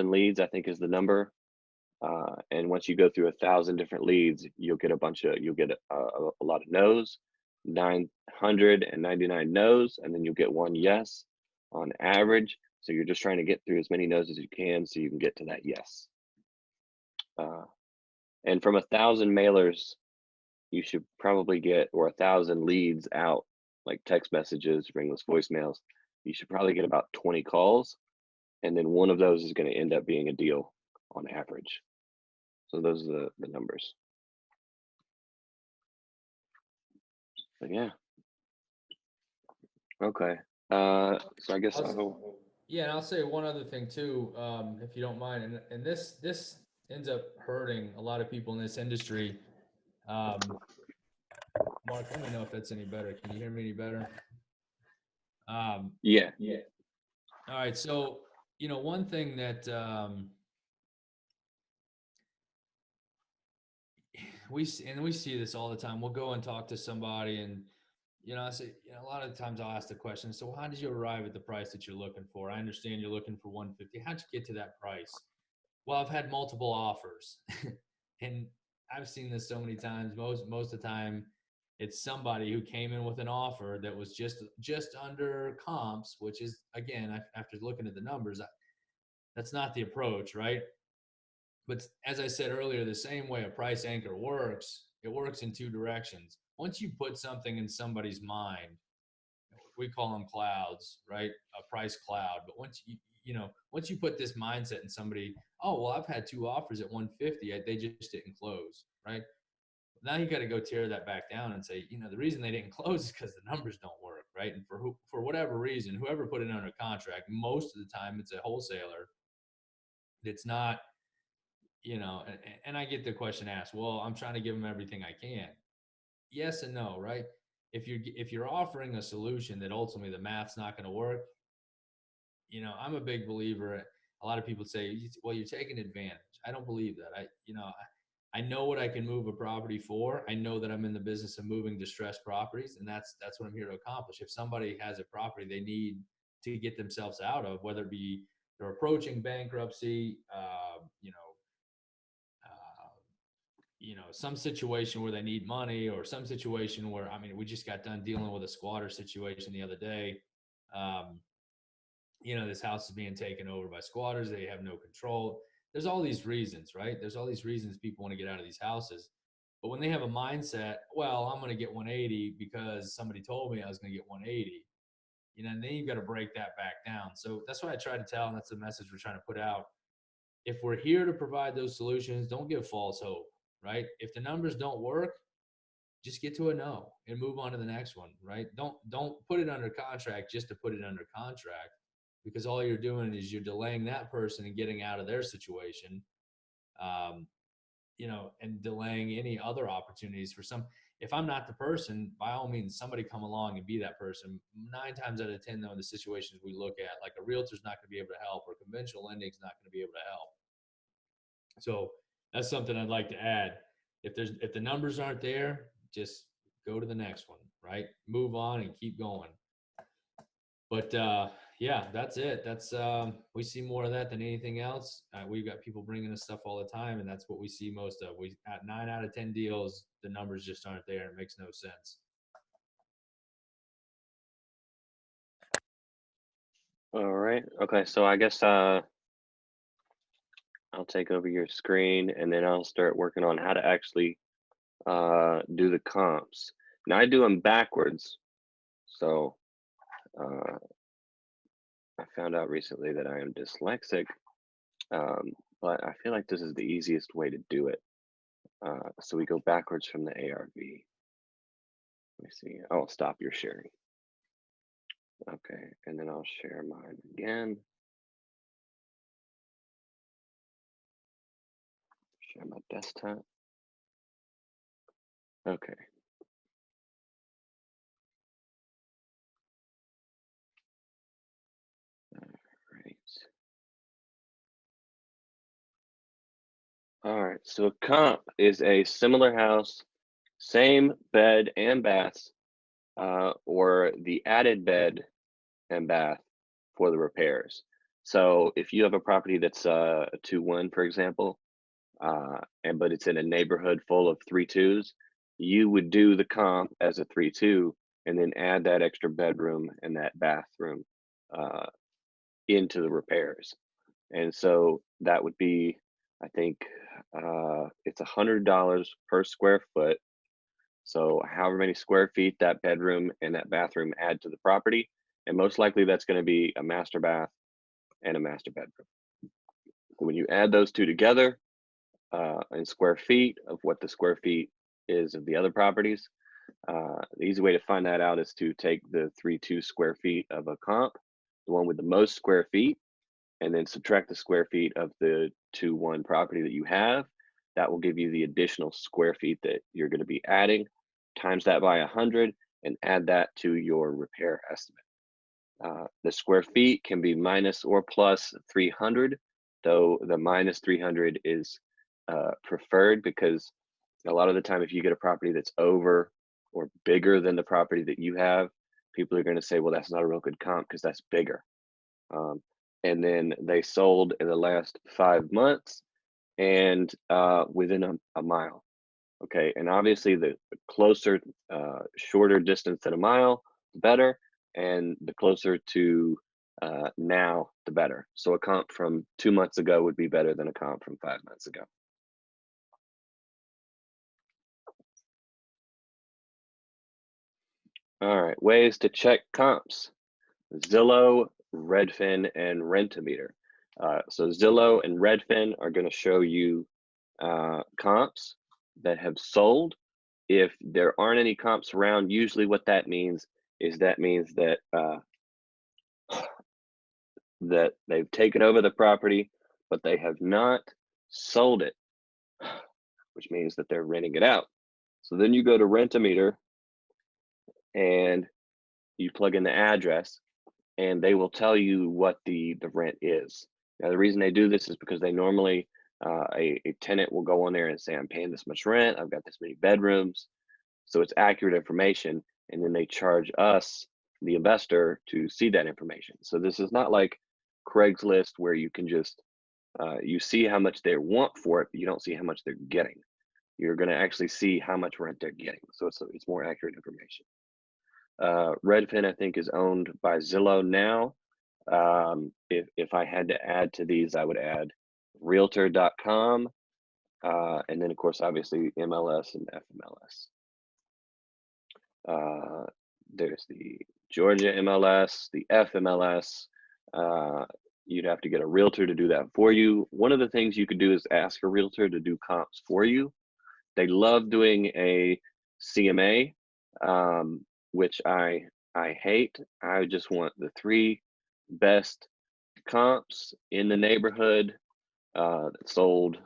leads, I think is the number. And once you go through 1,000 different leads, you'll get a lot of no's, 999 no's, and then you'll get one yes on average. So you're just trying to get through as many no's as you can so you can get to that yes. And from 1,000 mailers, you should probably get, or 1,000 leads out, like text messages, ringless voicemails, you should probably get about 20 calls. And then one of those is going to end up being a deal on average. So those are the numbers. But yeah. Okay. So I guess yeah, and I'll say one other thing too, if you don't mind, and this ends up hurting a lot of people in this industry. Mark, let me know if that's any better. Can you hear me any better? Yeah. All right. So, one thing that we see this all the time. We'll go and talk to somebody, and I say, a lot of times I'll ask the question. So, how did you arrive at the price that you're looking for? I understand you're looking for 150. How'd you get to that price? Well, I've had multiple offers, and I've seen this so many times. Most of the time, it's somebody who came in with an offer that was just under comps, which is, again, after looking at the numbers, that's not the approach, right? But as I said earlier, the same way a price anchor works, it works in two directions. Once you put something in somebody's mind, we call them clouds, right? A price cloud. But once once you put this mindset in somebody, oh, well, I've had two offers at 150, they just didn't close, right? Now you got to go tear that back down and say, the reason they didn't close is because the numbers don't work, right? And for whatever reason, whoever put it under contract, most of the time it's a wholesaler that's not, and I get the question asked, well, I'm trying to give them everything I can. Yes and no, right? If you're offering a solution that ultimately the math's not going to work, I'm a big believer. A lot of people say, well, you're taking advantage. I don't believe that. I know what I can move a property for. I know that I'm in the business of moving distressed properties, and that's what I'm here to accomplish. If somebody has a property they need to get themselves out of, whether it be they're approaching bankruptcy, some situation where they need money, or some situation where, we just got done dealing with a squatter situation the other day. This house is being taken over by squatters. They have no control. There's all these reasons, right? There's all these reasons people want to get out of these houses. But when they have a mindset, well, I'm going to get 180 because somebody told me I was going to get 180, and then you've got to break that back down. So that's what I try to tell, and that's the message we're trying to put out. If we're here to provide those solutions, don't give false hope, right? If the numbers don't work, just get to a no and move on to the next one, right? Don't put it under contract just to put it under contract, because all you're doing is you're delaying that person and getting out of their situation, and delaying any other opportunities for some. If I'm not the person, by all means, somebody come along and be that person. 9 times out of 10, though, in the situations we look at, like, a realtor's not going to be able to help, or conventional lending is not going to be able to help. So that's something I'd like to add. If the numbers aren't there, just go to the next one, right? Move on and keep going. But yeah, that's it. That's we see more of that than anything else. We've got people bringing us stuff all the time, and that's what we see most of. We at 9 out of 10 deals, the numbers just aren't there. It makes no sense. All right. Okay. So I guess I'll take over your screen, and then I'll start working on how to actually do the comps. Now I do them backwards. So I found out recently that I am dyslexic, but I feel like this is the easiest way to do it. So we go backwards from the ARV. Let me see. I'll stop your sharing. Okay, and then I'll share mine again. Share my desktop. Okay. Right. All right. So a comp is a similar house, same bed and baths, or the added bed and bath for the repairs. So if you have a property that's a 2-1, for example, but it's in a neighborhood full of 3-2s, you would do the comp as a 3-2 and then add that extra bedroom and that bathroom uh, into the repairs. And so that would be, I think, it's $100 per square foot. So however many square feet that bedroom and that bathroom add to the property, and most likely that's going to be a master bath and a master bedroom. When you add those two together in square feet of what the square feet is of the other properties, the easy way to find that out is to take the 3-2 square feet of a comp, the one with the most square feet, and then subtract the square feet of the 2-1 property that you have. That will give you the additional square feet that you're going to be adding, times that by 100, and add that to your repair estimate. The square feet can be minus or plus 300, though the minus 300 is preferred because a lot of the time if you get a property that's over or bigger than the property that you have, people are going to say, well, that's not a real good comp because that's bigger. And then they sold in the last 5 months and within a mile. Okay, and obviously the closer, shorter distance than a mile, the better, and the closer to now, the better. So a comp from 2 months ago would be better than a comp from 5 months ago. All right, ways to check comps: Zillow, Redfin, and Rentometer. So Zillow and Redfin are going to show you comps that have sold. If there aren't any comps around, usually what that means is that that they've taken over the property, but they have not sold it, which means that they're renting it out. So then you go to Rentometer and you plug in the address and they will tell you what the rent is. Now, the reason they do this is because they normally, a tenant will go on there and say, I'm paying this much rent, I've got this many bedrooms. So it's accurate information. And then they charge us, the investor, to see that information. So this is not like Craigslist where you can just, you see how much they want for it, but you don't see how much they're getting. You're going to actually see how much rent they're getting. So it's more accurate information. Redfin, I think, is owned by Zillow now. If I had to add to these, I would add realtor.com, and then of course, obviously MLS and FMLS. There's the Georgia MLS, the FMLS. You'd have to get a realtor to do that for you. One of the things you could do is ask a realtor to do comps for you. They love doing a CMA, which I hate. I just want the 3 best comps in the neighborhood that sold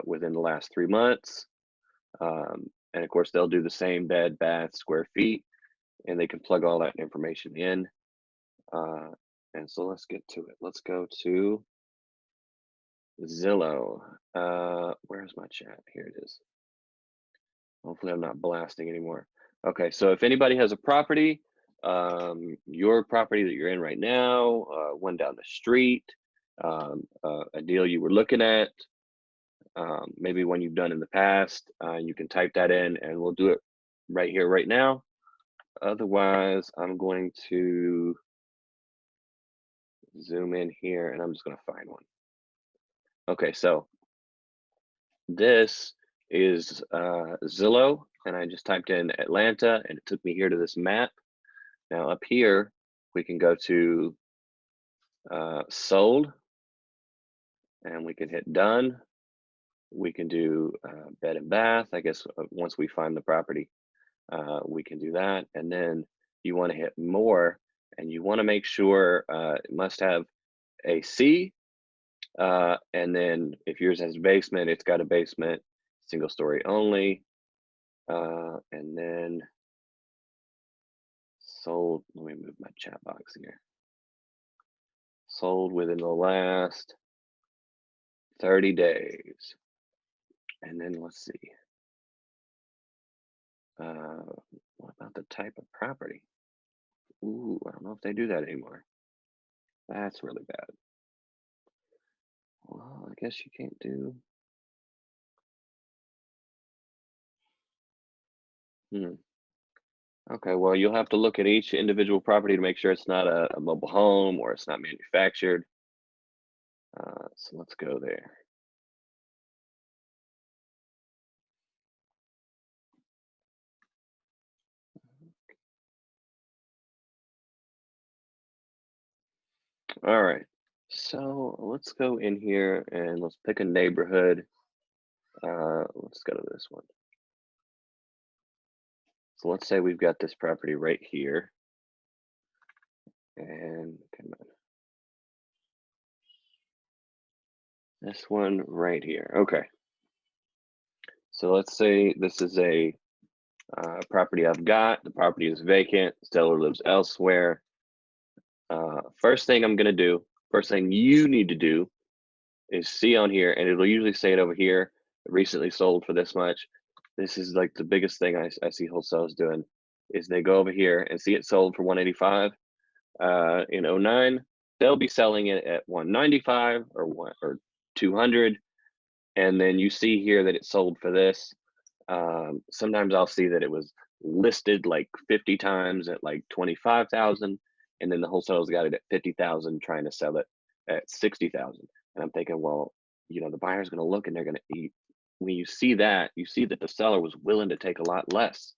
within the last 3 months. And of course, they'll do the same bed, bath, square feet, and they can plug all that information in. And so let's get to it. Let's go to Zillow. Where's my chat? Here it is. Hopefully I'm not blasting anymore. Okay, so if anybody has a property, your property that you're in right now, one down the street, a deal you were looking at, maybe one you've done in the past, you can type that in and we'll do it right here, right now. Otherwise, I'm going to zoom in here and I'm just going to find one. Okay, so this is Zillow, and I just typed in Atlanta and it took me here to this map. Now up here, we can go to sold and we can hit done. We can do bed and bath. I guess once we find the property, we can do that. And then you want to hit more and you want to make sure it must have AC And then if yours has a basement, it's got a basement, single story only. And then sold, let me move my chat box here. Sold within the last 30 days. And then let's see. What about the type of property? Ooh, I don't know if they do that anymore. That's really bad. Well, I guess you can't do. Okay, well, you'll have to look at each individual property to make sure it's not a mobile home or it's not manufactured. So let's go there. All right, so let's go in here and let's pick a neighborhood. Let's go to this one. So let's say we've got this property right here. And come on. This one right here. Okay. So let's say this is a property I've got. The property is vacant. Seller lives elsewhere. First thing I'm going to do, first thing you need to do is see on here, and it'll usually say it over here, recently sold for this much. This is like the biggest thing I see wholesalers doing is they go over here and see it sold for 185 in 09. They'll be selling it at 195 or 200. And then you see here that it sold for this. Sometimes I'll see that it was listed like 50 times at like 25,000, and then the wholesaler's got it at 50,000 trying to sell it at 60,000. And I'm thinking, well, you know, the buyer's going to look and they're going to eat. When you see that, you see that the seller was willing to take a lot less.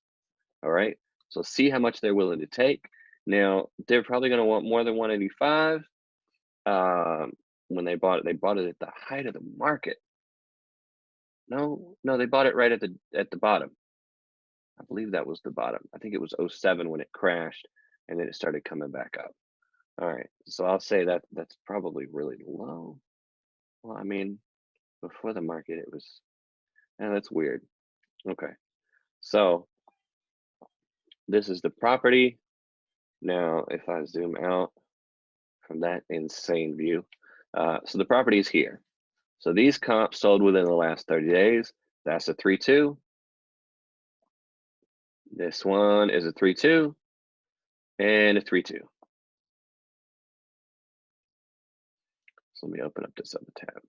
All right. So see how much they're willing to take. Now they're probably going to want more than 185. When they bought it at the height of the market. No, they bought it right at the bottom. I believe that was the bottom. I think it was 07 when it crashed, and then it started coming back up. All right, so I'll say that that's probably really low. Well, I mean, before the market, it was, that's weird. Okay, so this is the property. Now, if I zoom out from that insane view, so the property is here. So these comps sold within the last 30 days. That's a 3.2. This one is a 3.2 and a 3.2. So let me open up this other tab.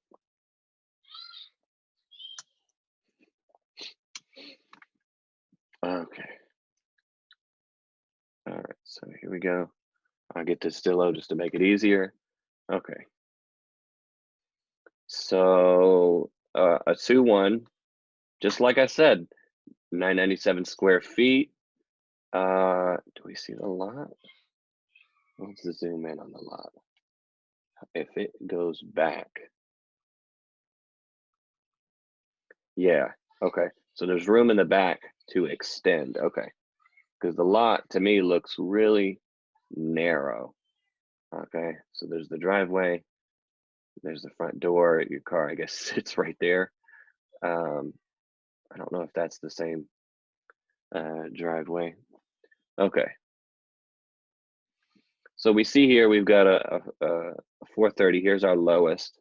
Okay. All right, so here we go. I'll get this Zillow just to make it easier. Okay. So a 2.1, just like I said, 997 square feet. Do we see the lot? Let's zoom in on the lot. If it goes back. Yeah, okay. So there's room in the back to extend, okay. Because the lot to me looks really narrow. Okay, so there's the driveway, there's the front door, your car I guess sits right there. I don't know if that's the same driveway. Okay, so we see here we've got a 430. Here's our lowest.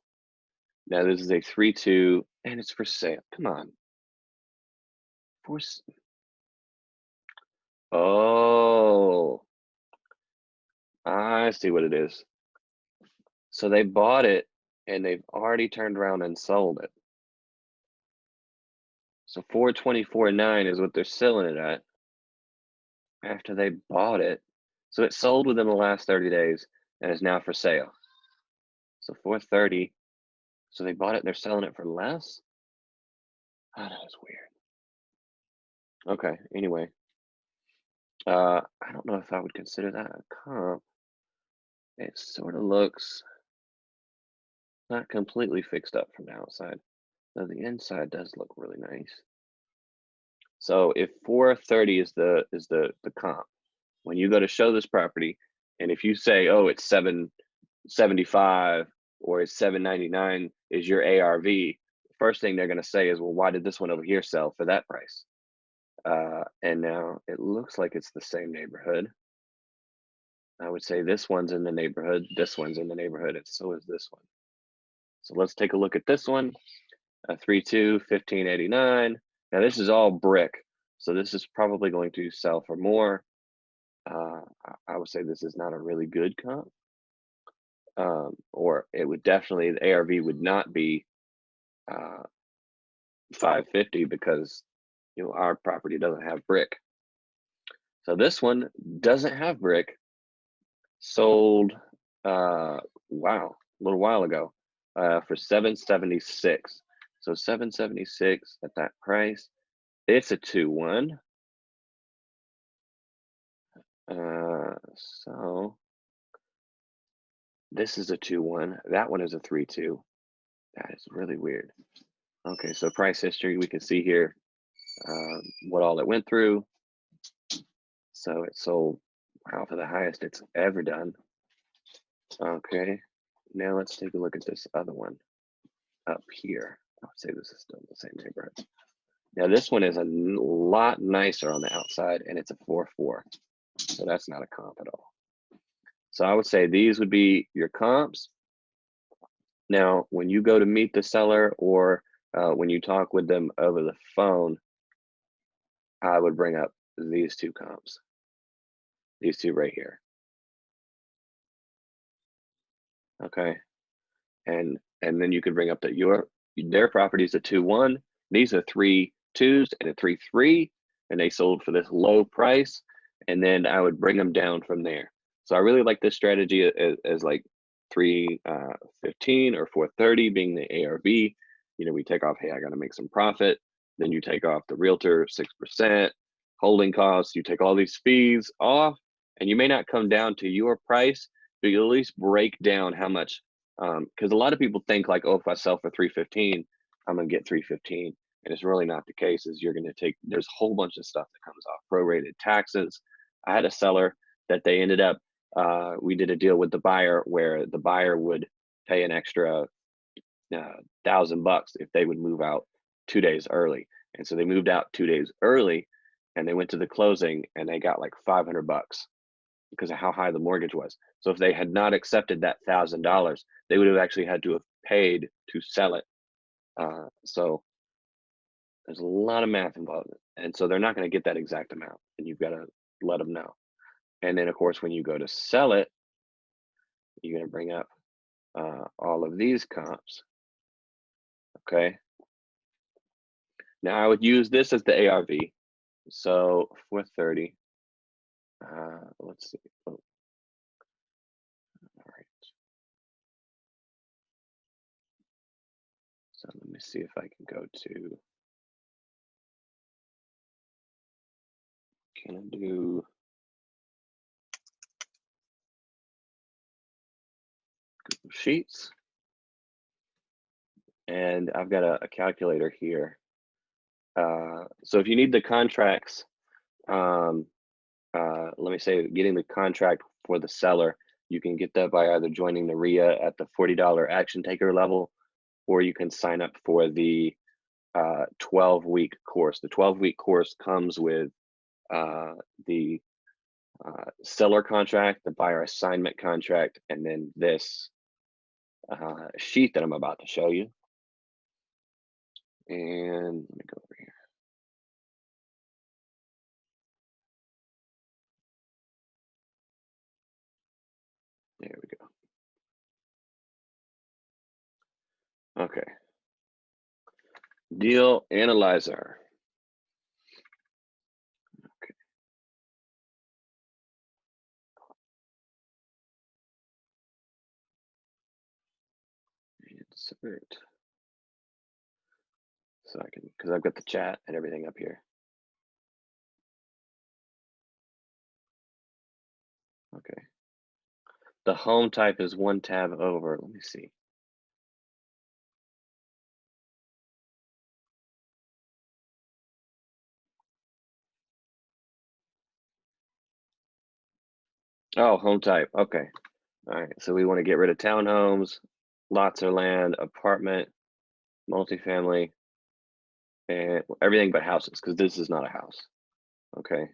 Now this is a 3.2 and it's for sale. Come on. Oh, I see what it is. So they bought it and they've already turned around and sold it. So 424.9 is what they're selling it at after they bought it. So it sold within the last 30 days and is now for sale. So 430. So they bought it, they're selling it for less? Oh, that was weird. Okay, anyway. I don't know if I would consider that a comp. It sort of looks not completely fixed up from the outside, though the inside does look really nice. So if 430 is the comp, when you go to show this property, and if you say, oh, it's 775 or is $799 is your ARV, first thing they're going to say is, well, why did this one over here sell for that price? And now it looks like it's the same neighborhood. I would say this one's in the neighborhood, this one's in the neighborhood, and so is this one. So let's take a look at this one. 3.2, 1589. Now this is all brick, so this is probably going to sell for more. I would say this is not a really good comp, or it would definitely, the ARV would not be 550 because our property doesn't have brick. So this one doesn't have brick. Sold, wow, a little while ago, for 776. So 776 at that price. It's a 2-1. So this is a 2-1. That one is a 3-2. That is really weird. Okay, so price history, we can see here what all it went through. So it sold, wow, for the highest it's ever done. Okay, now let's take a look at this other one up here. I would say this is still the same neighborhood. Now this one is a lot nicer on the outside, and it's a 4-4. So that's not a comp at all. So I would say these would be your comps. Now, when you go to meet the seller or when you talk with them over the phone, I would bring up these two comps, these two right here. Okay, and then you could bring up that their property is a 2-1. These are 3-2s and a 3-3, and they sold for this low price. And then I would bring them down from there. So I really like this strategy as like 315 or 430 being the ARV. We take off, hey, I got to make some profit. Then you take off the realtor 6%, holding costs. You take all these fees off, and you may not come down to your price, but you at least break down how much. Because a lot of people think like, oh, if I sell for 315, I'm gonna get 315, and it's really not the case. Is you're gonna take, there's a whole bunch of stuff that comes off, prorated taxes. I had a seller that they ended up, we did a deal with the buyer where the buyer would pay an extra $1,000 if they would move out 2 days early. And so they moved out 2 days early, and they went to the closing and they got like $500 because of how high the mortgage was. So if they had not accepted that $1,000, they would have actually had to have paid to sell it. So there's a lot of math involved, and so they're not going to get that exact amount, and you've got to let them know. And then of course, when you go to sell it, you're going to bring up all of these comps. Okay. Now I would use this as the ARV. So 430. Let's see. Oh. All right. So let me see if I can go to. Can I do Google Sheets? And I've got a calculator here. So if you need the contracts, let me say getting the contract for the seller, you can get that by either joining the RIA at the $40 action taker level, or you can sign up for the 12-week course. The 12-week course comes with the seller contract, the buyer assignment contract, and then this sheet that I'm about to show you. And let me go over here. There we go. Okay. Deal analyzer. Okay. Insert. So I can, because I've got the chat and everything up here. Okay. The home type is one tab over. Let me see. Oh, home type. Okay. All right. So we want to get rid of townhomes. lots of land, apartment, multifamily, and everything but houses, because this is not a house. Okay.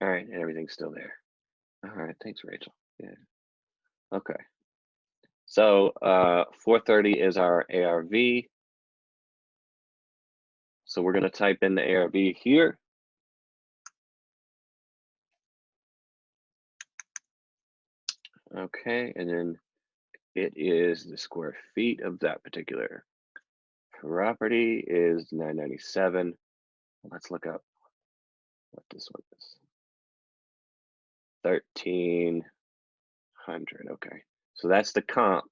All right, and everything's still there. All right, thanks, Rachel. Yeah. Okay. So 430 is our ARV. So we're going to type in the ARV here. Okay, and then it is the square feet of that particular property is 997. Let's look up what this one is. 1300. Okay, so that's the comp.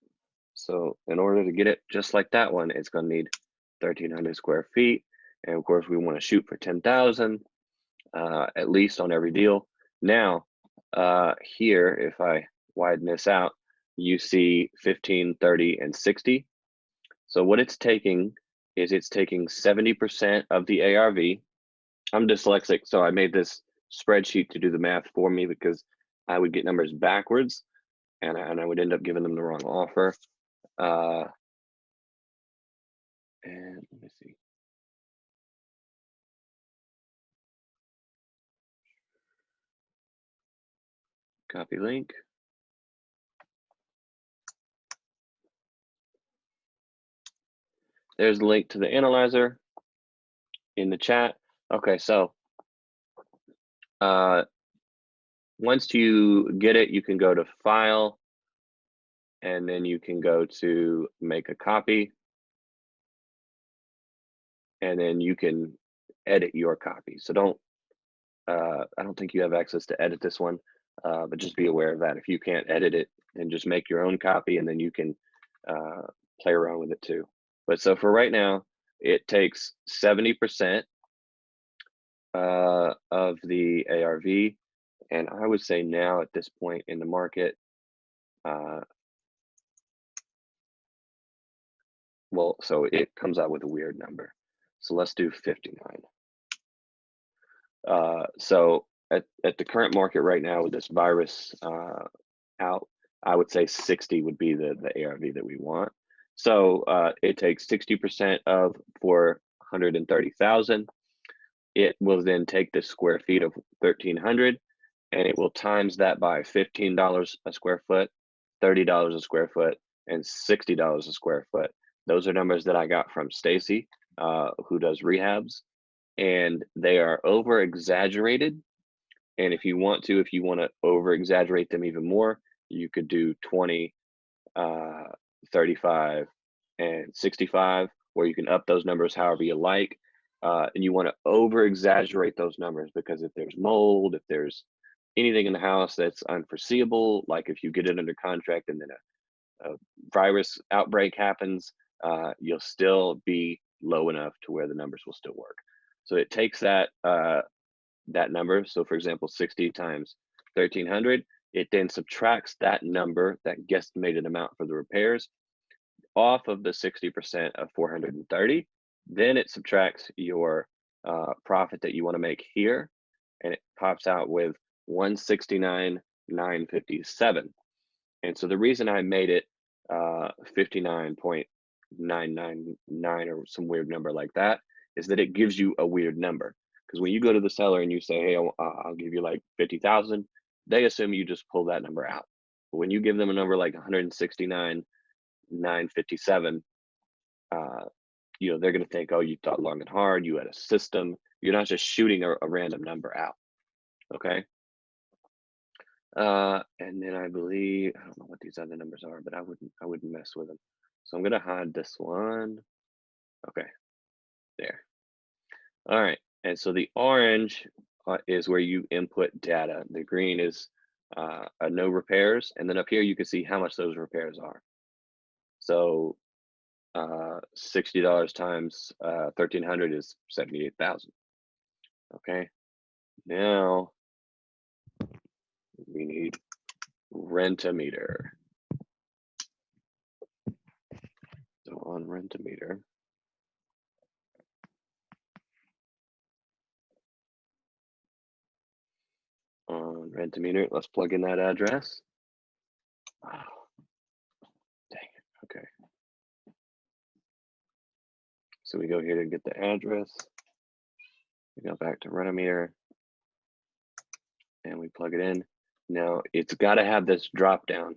So in order to get it just like that one, it's going to need 1300 square feet. And of course, we want to shoot for 10,000 at least on every deal. Now, here, if I widen this out, you see 15, 30, and 60. So what it's taking is it's taking 70% of the ARV. I'm dyslexic, so I made this spreadsheet to do the math for me because I would get numbers backwards and I would end up giving them the wrong offer. And let me see. Copy link. There's the link to the analyzer in the chat. Okay, so once you get it, you can go to File, and then you can go to Make a Copy, and then you can edit your copy. So I don't think you have access to edit this one, but just be aware of that. If you can't edit it, then just make your own copy, and then you can play around with it too. But so for right now, it takes 70% of the ARV, and I would say now at this point in the market, well, so it comes out with a weird number. So let's do 59. So at the current market right now with this virus out, I would say 60 would be the ARV that we want. So it takes 60% of 430,000. It will then take the square feet of 1,300, and it will times that by $15 a square foot, $30 a square foot, and $60 a square foot. Those are numbers that I got from Stacy, who does rehabs, and they are over exaggerated. And if you want to over exaggerate them even more, you could do 20, 35, and 65, where you can up those numbers however you like. And you want to over exaggerate those numbers because if there's mold, if there's anything in the house that's unforeseeable, like if you get it under contract and then a virus outbreak happens, you'll still be low enough to where the numbers will still work. So it takes that that number. So for example, 60 times 1,300, it then subtracts that number, that guesstimated amount for the repairs, off of the 60% of 430. Then it subtracts your profit that you want to make here, and it pops out with 169,957. And so the reason I made it 59.999 or some weird number like that is that it gives you a weird number. Because when you go to the seller and you say, hey, I'll give you like 50,000, they assume you just pull that number out. But when you give them a number like 169,957, you know, they're going to think, oh, you thought long and hard, you had a system. You're not just shooting a random number out. Okay. And then I believe, I don't know what these other numbers are, but I wouldn't mess with them. So I'm going to hide this one. Okay, there. All right. And so the orange is where you input data. The green is a no repairs. And then up here, you can see how much those repairs are. So $60 times 1,300 is 78,000. Okay. Now we need Rent-A-Meter. So on Rent-A-Meter, let's plug in that address. Oh, dang So we go here to get the address. We go back to Run-A-Meter and we plug it in. Now it's got to have this drop down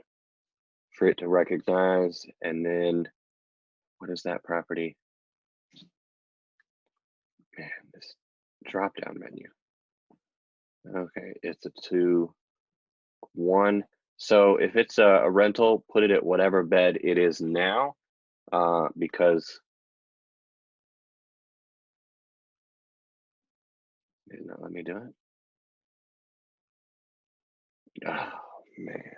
for it to recognize. And then what is that property? Man, this drop down menu. Okay, it's a 2, 1. So if it's a rental, put it at whatever bed it is now, because did not let me do it. Oh man,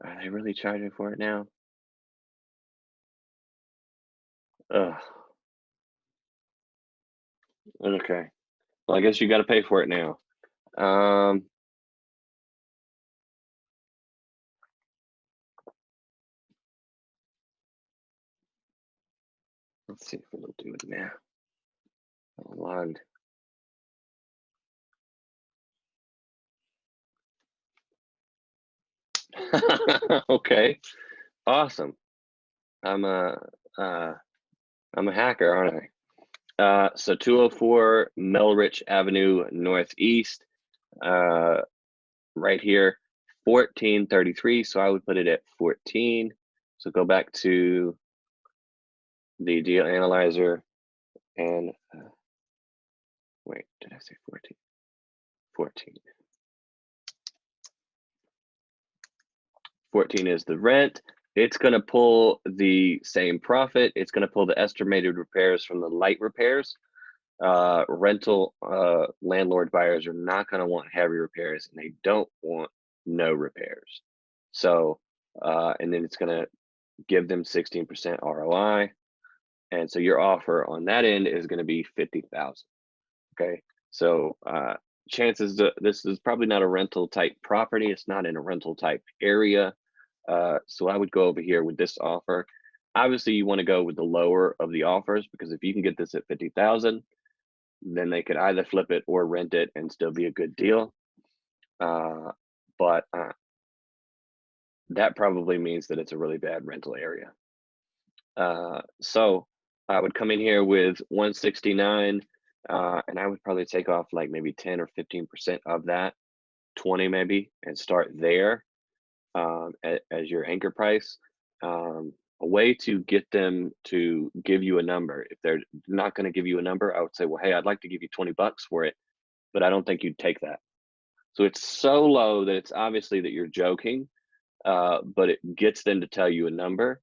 are they really charging for it now? Ugh. Okay, well I guess you got to pay for it now. Let's see if it'll do it now. Logged. Okay, awesome. I'm a hacker, aren't I? So 204 Melrich Avenue Northeast, right here, 1433. So I would put it at 14. So go back to the deal analyzer and wait, did I say 14? 14. 14 is the rent. It's going to pull the same profit. It's going to pull the estimated repairs from the light repairs. Rental landlord buyers are not going to want heavy repairs, and they don't want no repairs. So, and then it's going to give them 16% ROI. And so your offer on that end is going to be 50,000. Okay. So, chances that this is probably not a rental type property. It's not in a rental type area. So I would go over here with this offer. Obviously you want to go with the lower of the offers, because if you can get this at 50,000, then they could either flip it or rent it and still be a good deal. But that probably means that it's a really bad rental area. So I would come in here with 169, and I would probably take off like maybe 10 or 15% of that, 20 maybe, and start there as your anchor price. A way to get them to give you a number. If they're not going to give you a number, I would say, well, hey, I'd like to give you 20 bucks for it, but I don't think you'd take that. So it's so low that it's obviously that you're joking, but it gets them to tell you a number.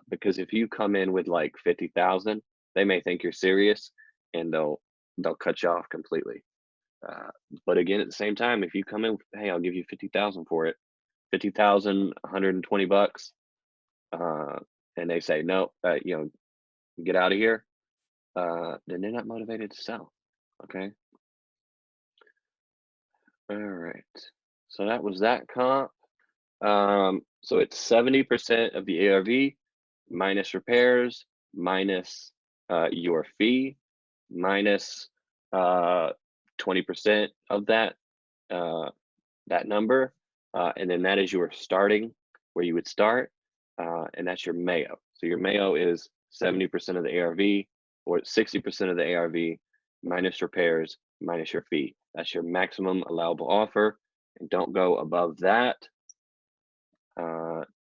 Because if you come in with like 50,000, they may think you're serious and they'll cut you off completely. But again, at the same time, if you come in, hey, I'll give you 50,000 for it, 50,000, 120 bucks, and they say no, get out of here, then they're not motivated to sell. Okay. All right. So that was that comp. So it's 70% of the ARV minus repairs, minus your fee, minus 20% of that number, and then that is your starting, where you would start, and that's your Mayo. So your Mayo is 70% of the ARV, or 60% of the ARV minus repairs minus your fee. That's your maximum allowable offer, and don't go above that.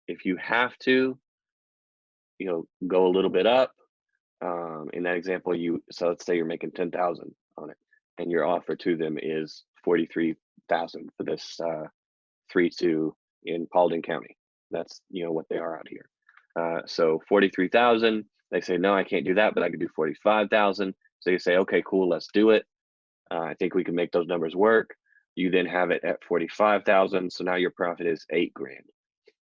If you have to, go a little bit up. In that example, so let's say you're making 10,000 on it, and your offer to them is 43,000 for this 3-2 in Paulding County. That's what they are out here. So 43,000. They say no, I can't do that, but I can do 45,000. So you say, okay, cool, let's do it. I think we can make those numbers work. You then have it at 45,000. So now your profit is $8 grand.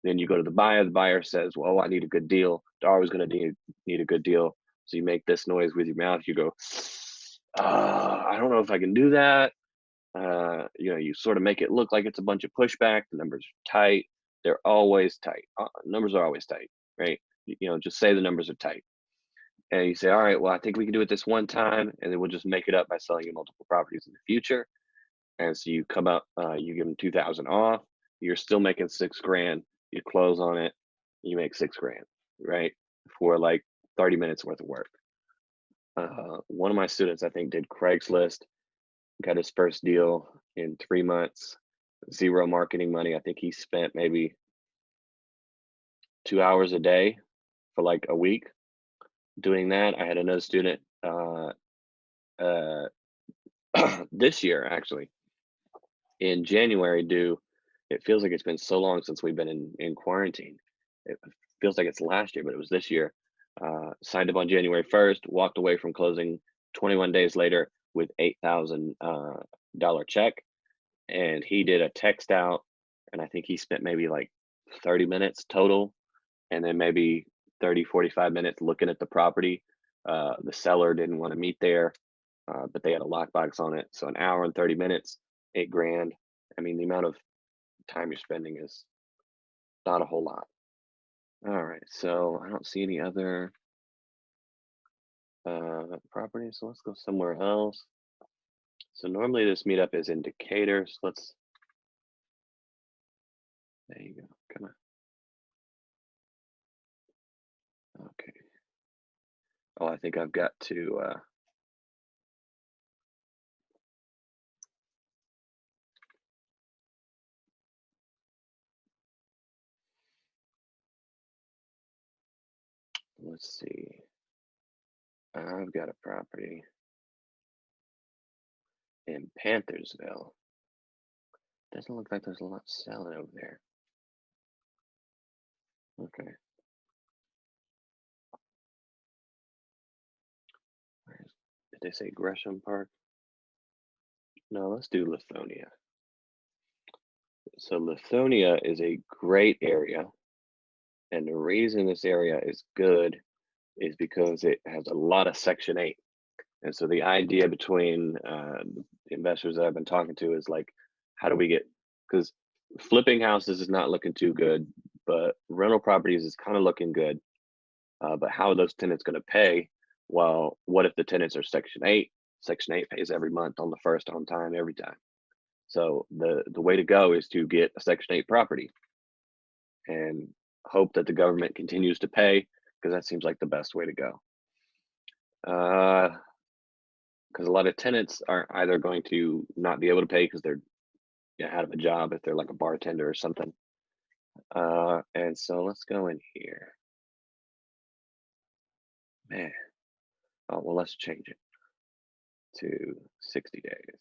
Then you go to the buyer. The buyer says, well, I need a good deal. They're always going to need a good deal. So you make this noise with your mouth. You go, I don't know if I can do that. You sort of make it look like it's a bunch of pushback. The numbers are tight. They're always tight. Numbers are always tight, right? Just say the numbers are tight. And you say, all right, well, I think we can do it this one time, and then we'll just make it up by selling you multiple properties in the future. And so you come up, you give them 2,000 off. You're still making $6 grand. You close on it, you make $6 grand, right? For like 30 minutes worth of work. One of my students, I think, did Craigslist, got his first deal in 3 months, zero marketing money. I think he spent maybe 2 hours a day for like a week doing that. I had another student this year, actually, in January, it feels like it's been so long since we've been in quarantine. It feels like it's last year, but it was this year. Signed up on January 1st, walked away from closing 21 days later with $8,000 check. And he did a text out, and I think he spent maybe like 30 minutes total, and then maybe 30, 45 minutes looking at the property. The seller didn't want to meet there, but they had a lockbox on it. So an hour and 30 minutes, $8,000. I mean, the amount of time you're spending is not a whole lot. All right, so I don't see any other properties, so let's go somewhere else. So normally this meetup is in Decatur, so there you go, come on. Okay. Oh, I think I've got to, let's see. I've got a property in Panthersville. Doesn't look like there's a lot selling over there. Okay. Did they say Gresham Park? No, let's do Lithonia. So Lithonia is a great area. And the reason this area is good is because it has a lot of Section 8. And so the idea between the investors that I've been talking to is like, how do we get, because flipping houses is not looking too good, but rental properties is kind of looking good. But how are those tenants going to pay? Well, what if the tenants are Section 8? Section 8 pays every month on the first, on time, every time. So the way to go is to get a Section 8 property and hope that the government continues to pay, because that seems like the best way to go. Because a lot of tenants are either going to not be able to pay because they're out of a job, if they're like a bartender or something. And so let's go in here. Man, oh, well, let's change it to 60 days.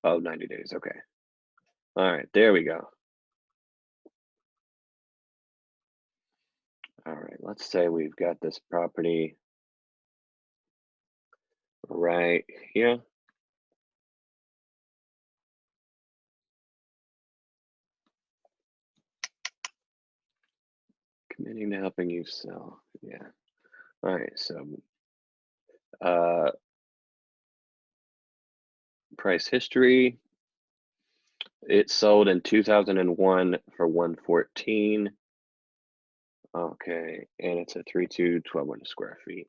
Oh, 90 days, okay. All right, there we go. All right, let's say we've got this property right here. Committing to helping you sell, yeah. All right, so price history. It sold in 2001 for 114. Okay, and it's a 3.2, 1,200 square feet.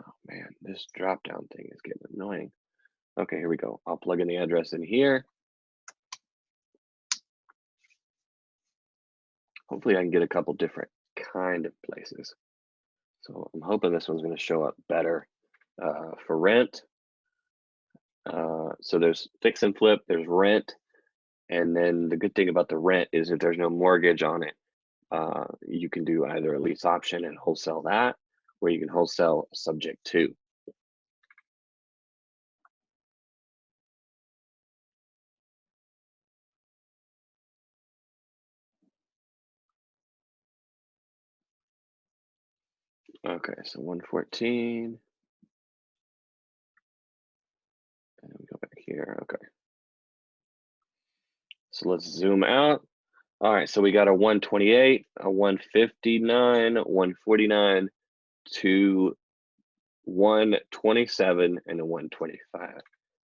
Oh man, this drop down thing is getting annoying. Okay, here we go. I'll plug in the address in here. Hopefully I can get a couple different kind of places. So I'm hoping this one's going to show up better for rent. So there's fix and flip, there's rent. And then the good thing about the rent is if there's no mortgage on it, you can do either a lease option and wholesale that, or you can wholesale subject to. Okay, so 114. And we go back here, okay. So let's zoom out. All right, so we got a 128, a 159, 149, to 127, and a 125.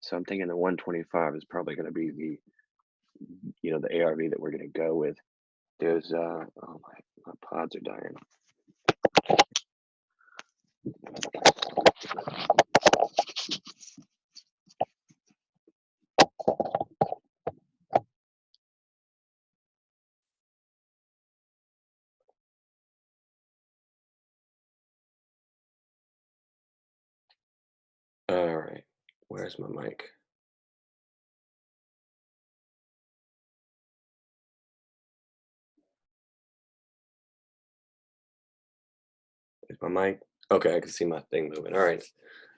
So I'm thinking the 125 is probably going to be the, the ARV that we're going to go with. There's, oh my pods are dying. Where's my mic? Is my mic? Okay, I can see my thing moving. All right.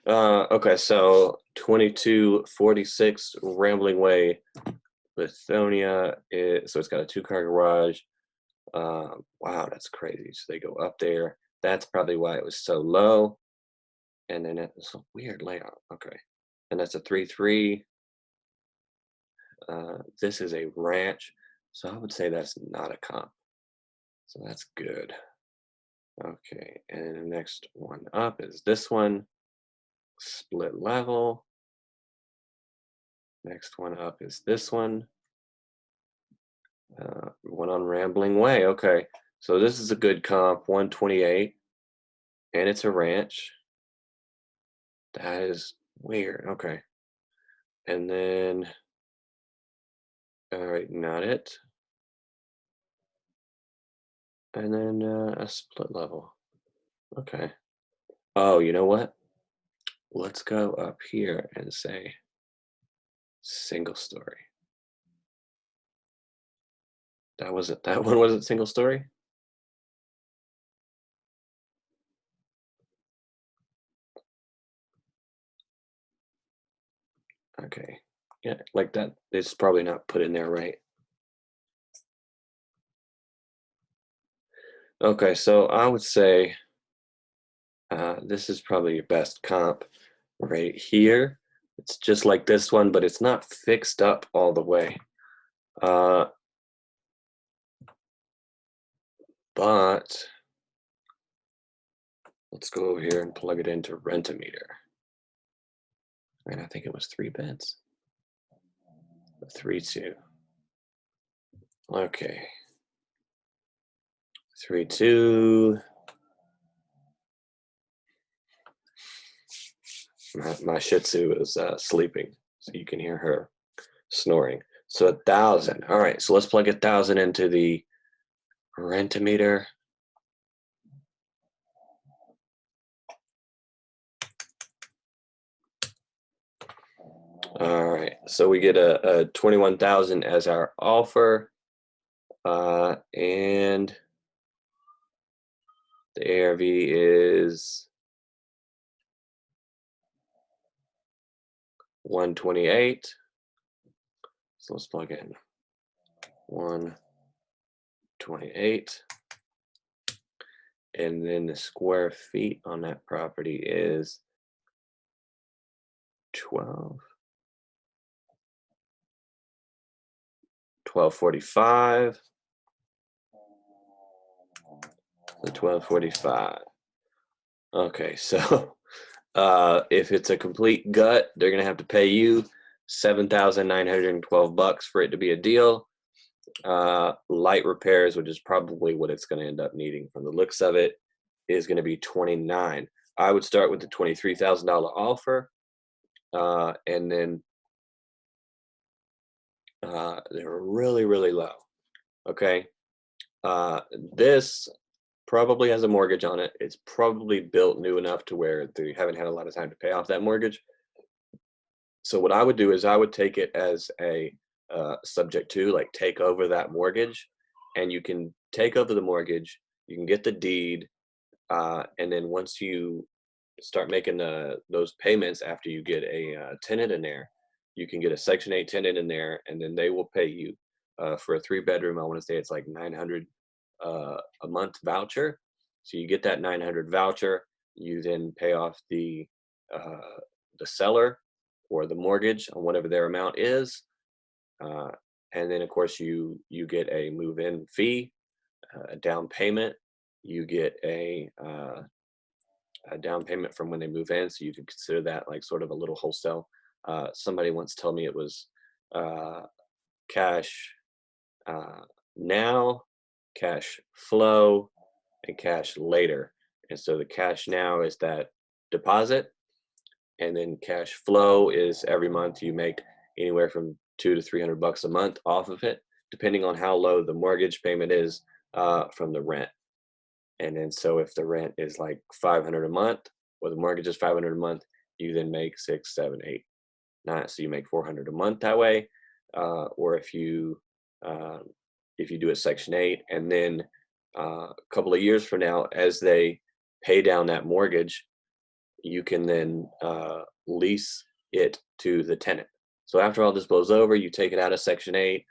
Okay, so 2246 Rambling Way, Lithonia. So it's got a 2-car garage. Wow, that's crazy. So they go up there. That's probably why it was so low. And then it's a weird layout. Okay. And that's a 3-3. This is a ranch. So I would say that's not a comp. So that's good. Okay, and the next one up is this one, split level. Next one up is this one. One on Rambling Way. Okay, so this is a good comp, 128, and it's a ranch. That is weird. Okay, and then, all right, not it. And then a split level. Okay. Oh, you know what? Let's go up here and say single story. That one wasn't single story? Okay. Yeah, like that. It's probably not put in there right. Okay, so I would say this is probably your best comp right here. It's just like this one, but it's not fixed up all the way. But let's go over here and plug it into Rent-A-Meter. And I think it was 3 beds. 3-2. Okay. 3-2. My Shih Tzu is sleeping, so you can hear her snoring. So 1,000. All right, so let's plug 1,000 into the Rent-A-Meter. All right, so we get a 21,000 as our offer, and the ARV is 128. So let's plug in 128, and then the square feet on that property is 1245. The 1245. Okay, so if it's a complete gut, they're gonna have to pay you $7,912 for it to be a deal. Light repairs, which is probably what it's gonna end up needing from the looks of it, is gonna be 29. I would start with the $23,000 offer, and then they're really, really low. Okay, this probably has a mortgage on it. It's probably built new enough to where they haven't had a lot of time to pay off that mortgage. So what I would do is I would take it as a subject to, like, take over that mortgage, and you can take over the mortgage, you can get the deed, and then once you start making those payments after you get a tenant in there, you can get a Section 8 tenant in there, and then they will pay you for a 3-bedroom. I want to say it's like 900 a month voucher. So you get that 900 voucher. You then pay off the seller or the mortgage on whatever their amount is, and then of course you get a move-in fee, a down payment. You get a down payment from when they move in, so you can consider that like sort of a little wholesale. Somebody once told me it was cash now, cash flow, and cash later. And so the cash now is that deposit, and then cash flow is every month you make anywhere from $200 to $300 a month off of it, depending on how low the mortgage payment is from the rent. And then so if the rent is like $500 a month, or the mortgage is $500 a month, you then make 6, 7, 8, not so you make $400 a month that way, or if you do it Section 8, and then a couple of years from now, as they pay down that mortgage, you can then lease it to the tenant. So after all this blows over, you take it out of Section 8,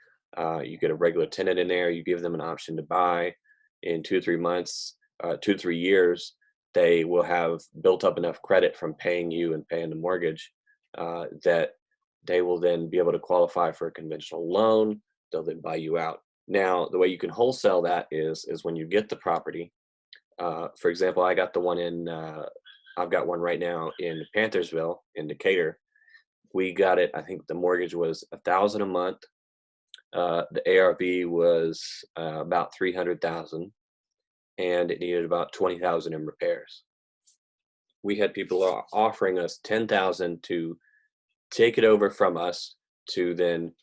you get a regular tenant in there, you give them an option to buy. In 2 or 3 months, 2 to 3 years, they will have built up enough credit from paying you and paying the mortgage that they will then be able to qualify for a conventional loan. They'll then buy you out. Now, the way you can wholesale that is when you get the property. For example, I got the one I've got one right now in Panthersville in Decatur. We got it. I think the mortgage was $1,000 a month. The ARV was about $300,000, and it needed about $20,000 in repairs. We had people offering us $10,000 to take it over from us, to then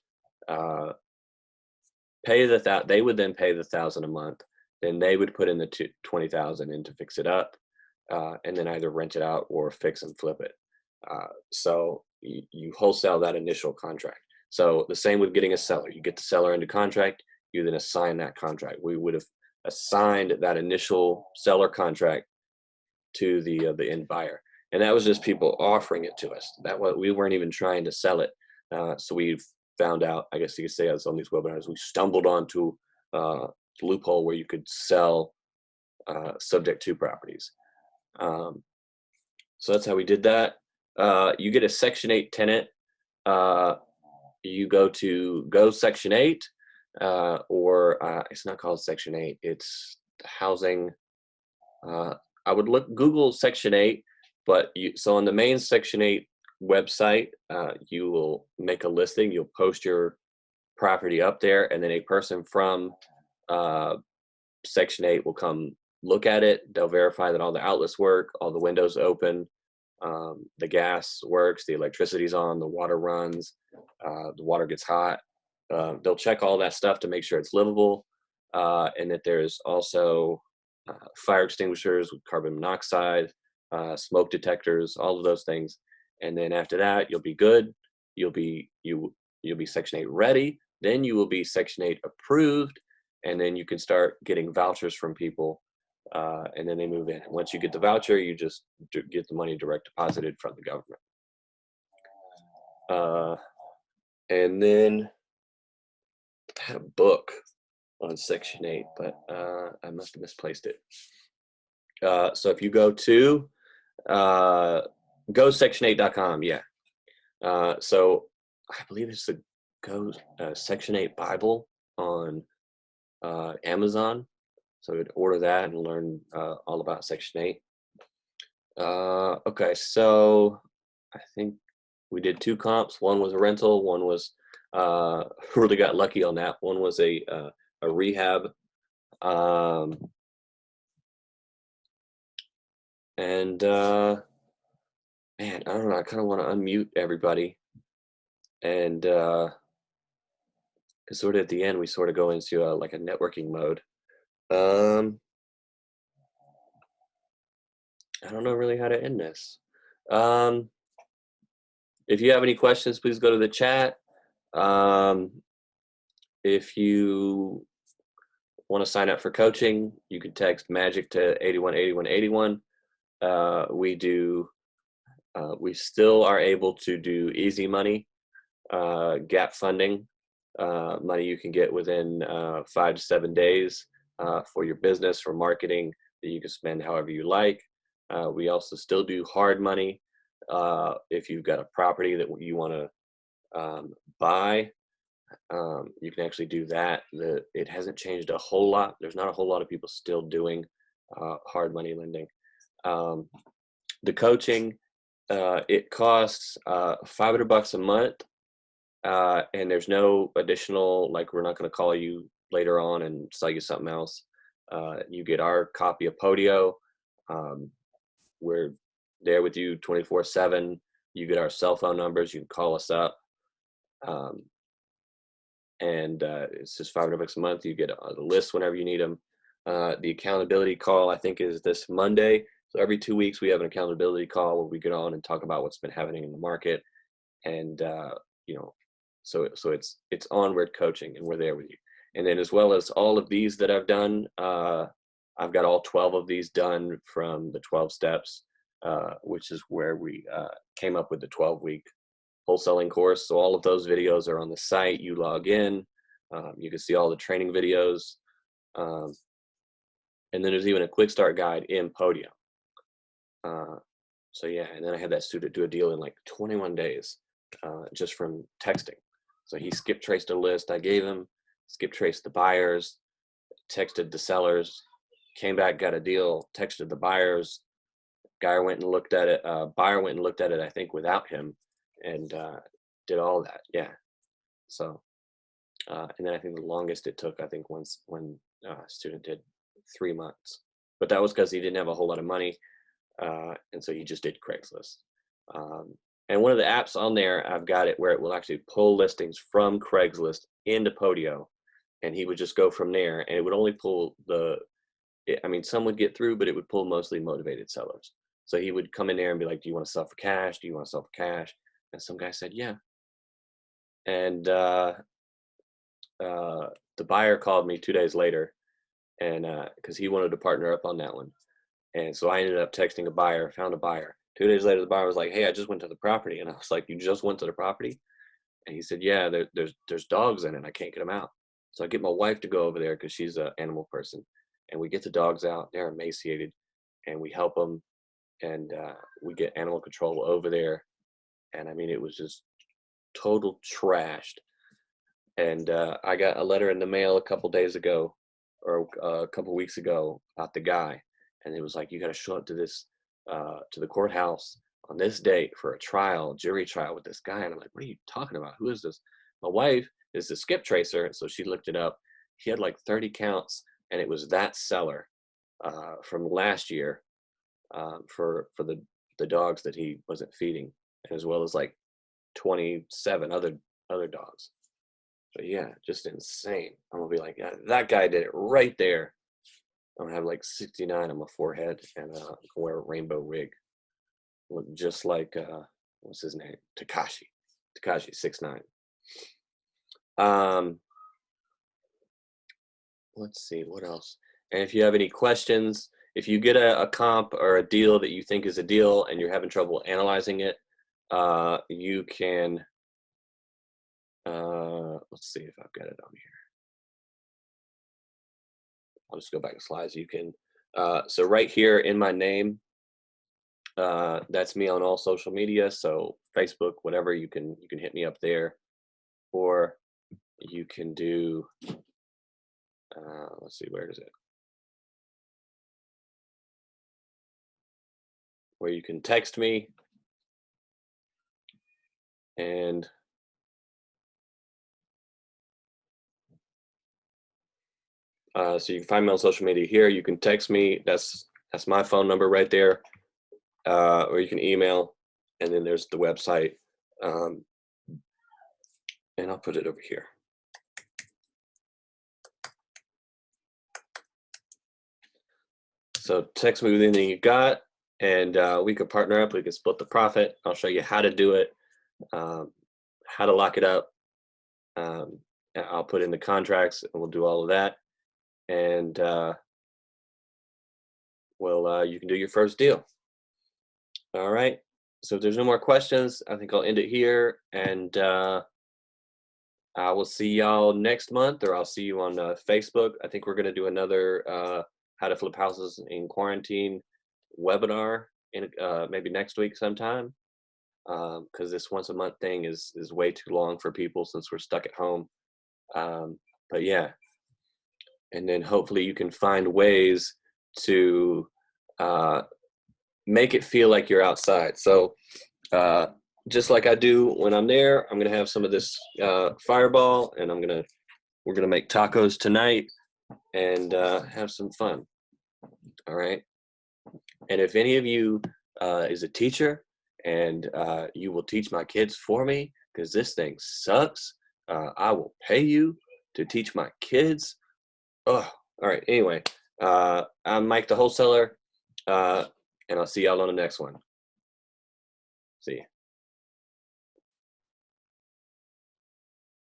pay they would then pay the $1,000 a month. Then they would put in the $20,000 in to fix it up, and then either rent it out or fix and flip it. So you wholesale that initial contract. So the same with getting a seller. You get the seller into contract, you then assign that contract. We would have assigned that initial seller contract to the end buyer, and that was just people offering it to us. We weren't even trying to sell it. So we found out, I guess you could say, as on these webinars, we stumbled onto a loophole where you could sell subject to properties. So that's how we did that. You get a Section 8 tenant. You go Section 8, or it's not called Section 8. It's housing. I would Google Section 8, but so on the main Section 8 website, you will make a listing. You'll post your property up there, and then a person from Section 8 will come look at it. They'll verify that all the outlets work, all the windows open, the gas works, the electricity's on, the water runs, the water gets hot. They'll check all that stuff to make sure it's livable, and that there's also fire extinguishers with carbon monoxide, smoke detectors, all of those things. And then after that, you'll be good. You'll be Section 8 ready. Then you will be Section 8 approved, and then you can start getting vouchers from people, and then they move in. Once you get the voucher, you just get the money direct deposited from the government. And then I had a book on Section 8, but I must have misplaced it. So if you go to gosection8.com, yeah. So I believe it's the Section 8 Bible on Amazon. So we'd order that and learn all about Section 8. Okay, so I think we did 2 comps. One was a rental. One was really got lucky on that. One was a rehab. And man, I don't know. I kind of want to unmute everybody, and because sort of at the end we sort of go into like a networking mode. I don't know really how to end this. If you have any questions, please go to the chat. If you want to sign up for coaching, you can text MAGIC to 818181. We still are able to do easy money, gap funding, money you can get within 5 to 7 days for your business, for marketing, that you can spend however you like. We also still do hard money. If you've got a property that you want to buy, you can actually do that. It hasn't changed a whole lot. There's not a whole lot of people still doing hard money lending. The coaching, it costs $500 a month, and there's no additional, like, we're not going to call you later on and sell you something else. You get our copy of Podio. We're there with you 24/7. You get our cell phone numbers. You can call us up. And it's just $500 a month. You get the list whenever you need them. The accountability call, I think, is this Monday. So every 2 weeks we have an accountability call where we get on and talk about what's been happening in the market. And you know, so it's onward coaching, and we're there with you. And then as well as all of these that I've done, I've got all 12 of these done from the 12 steps, which is where we came up with the 12-week wholesaling course. So all of those videos are on the site. You log in, you can see all the training videos. And then there's even a quick start guide in Podio. So yeah, and then I had that student do a deal in like 21 days, just from texting. So he skip traced a list I gave him, skip traced the buyers, texted the sellers, came back, got a deal, texted the buyers. Guy went and looked at it. Buyer went and looked at it, I think, without him, and did all that. Yeah. So, and then I think the longest it took, I think, once when student did 3 months, but that was because he didn't have a whole lot of money, and so he just did Craigslist. And one of the apps on there, I've got it where it will actually pull listings from Craigslist into Podio, and he would just go from there, and it would only pull I mean, some would get through, but it would pull mostly motivated sellers. So he would come in there and be like, do you want to sell for cash? Do you want to sell for cash? And some guy said, yeah. And the buyer called me 2 days later, and because he wanted to partner up on that one. And so I ended up texting a buyer, found a buyer. 2 days later, the buyer was like, hey, I just went to the property. And I was like, you just went to the property? And he said, yeah, there's dogs in it. I can't get them out. So I get my wife to go over there because she's an animal person. And we get the dogs out. They're emaciated. And we help them. And we get animal control over there. And I mean, it was just total trashed. And I got a letter in the mail a couple days ago, or a couple weeks ago, about the guy. And it was like, you got to show up to this, to the courthouse on this date for a trial, jury trial with this guy. And I'm like, what are you talking about? Who is this? My wife is the skip tracer. So she looked it up. He had like 30 counts, and it was that seller from last year for the dogs that he wasn't feeding, as well as like 27 other dogs. But yeah, just insane. I'm gonna be like, yeah, that guy did it right there. I'm gonna have like 69 on my forehead, and wear a rainbow wig. Look just like what's his name? Takashi 6'9". Let's see what else. And if you have any questions, if you get a comp or a deal that you think is a deal and you're having trouble analyzing it, you can. Let's see if I've got it on here. I'll just go back to slides. You can, so right here in my name, that's me on all social media. So Facebook, whatever, you can hit me up there, or you can do, let's see, where is it? Where you can text me, and so you can find me on social media here. You can text me. That's my phone number right there, or you can email, and then there's the website, and I'll put it over here. So text me with anything you got, and we could partner up. We could split the profit. I'll show you how to do it, how to lock it up. I'll put in the contracts, and we'll do all of that. And you can do your first deal. All right. So if there's no more questions, I think I'll end it here, and I will see y'all next month, or I'll see you on Facebook. I think we're going to do another how to flip houses in quarantine webinar in maybe next week sometime, because this once a month thing is way too long for people since we're stuck at home. But yeah, and then hopefully you can find ways to make it feel like you're outside. So just like I do when I'm there, I'm gonna have some of this Fireball, and we're gonna make tacos tonight and have some fun. All right. And if any of you is a teacher, and you will teach my kids for me, because this thing sucks, I will pay you to teach my kids. Oh, all right. Anyway, I'm Mike the Wholesaler, and I'll see y'all on the next one. See ya.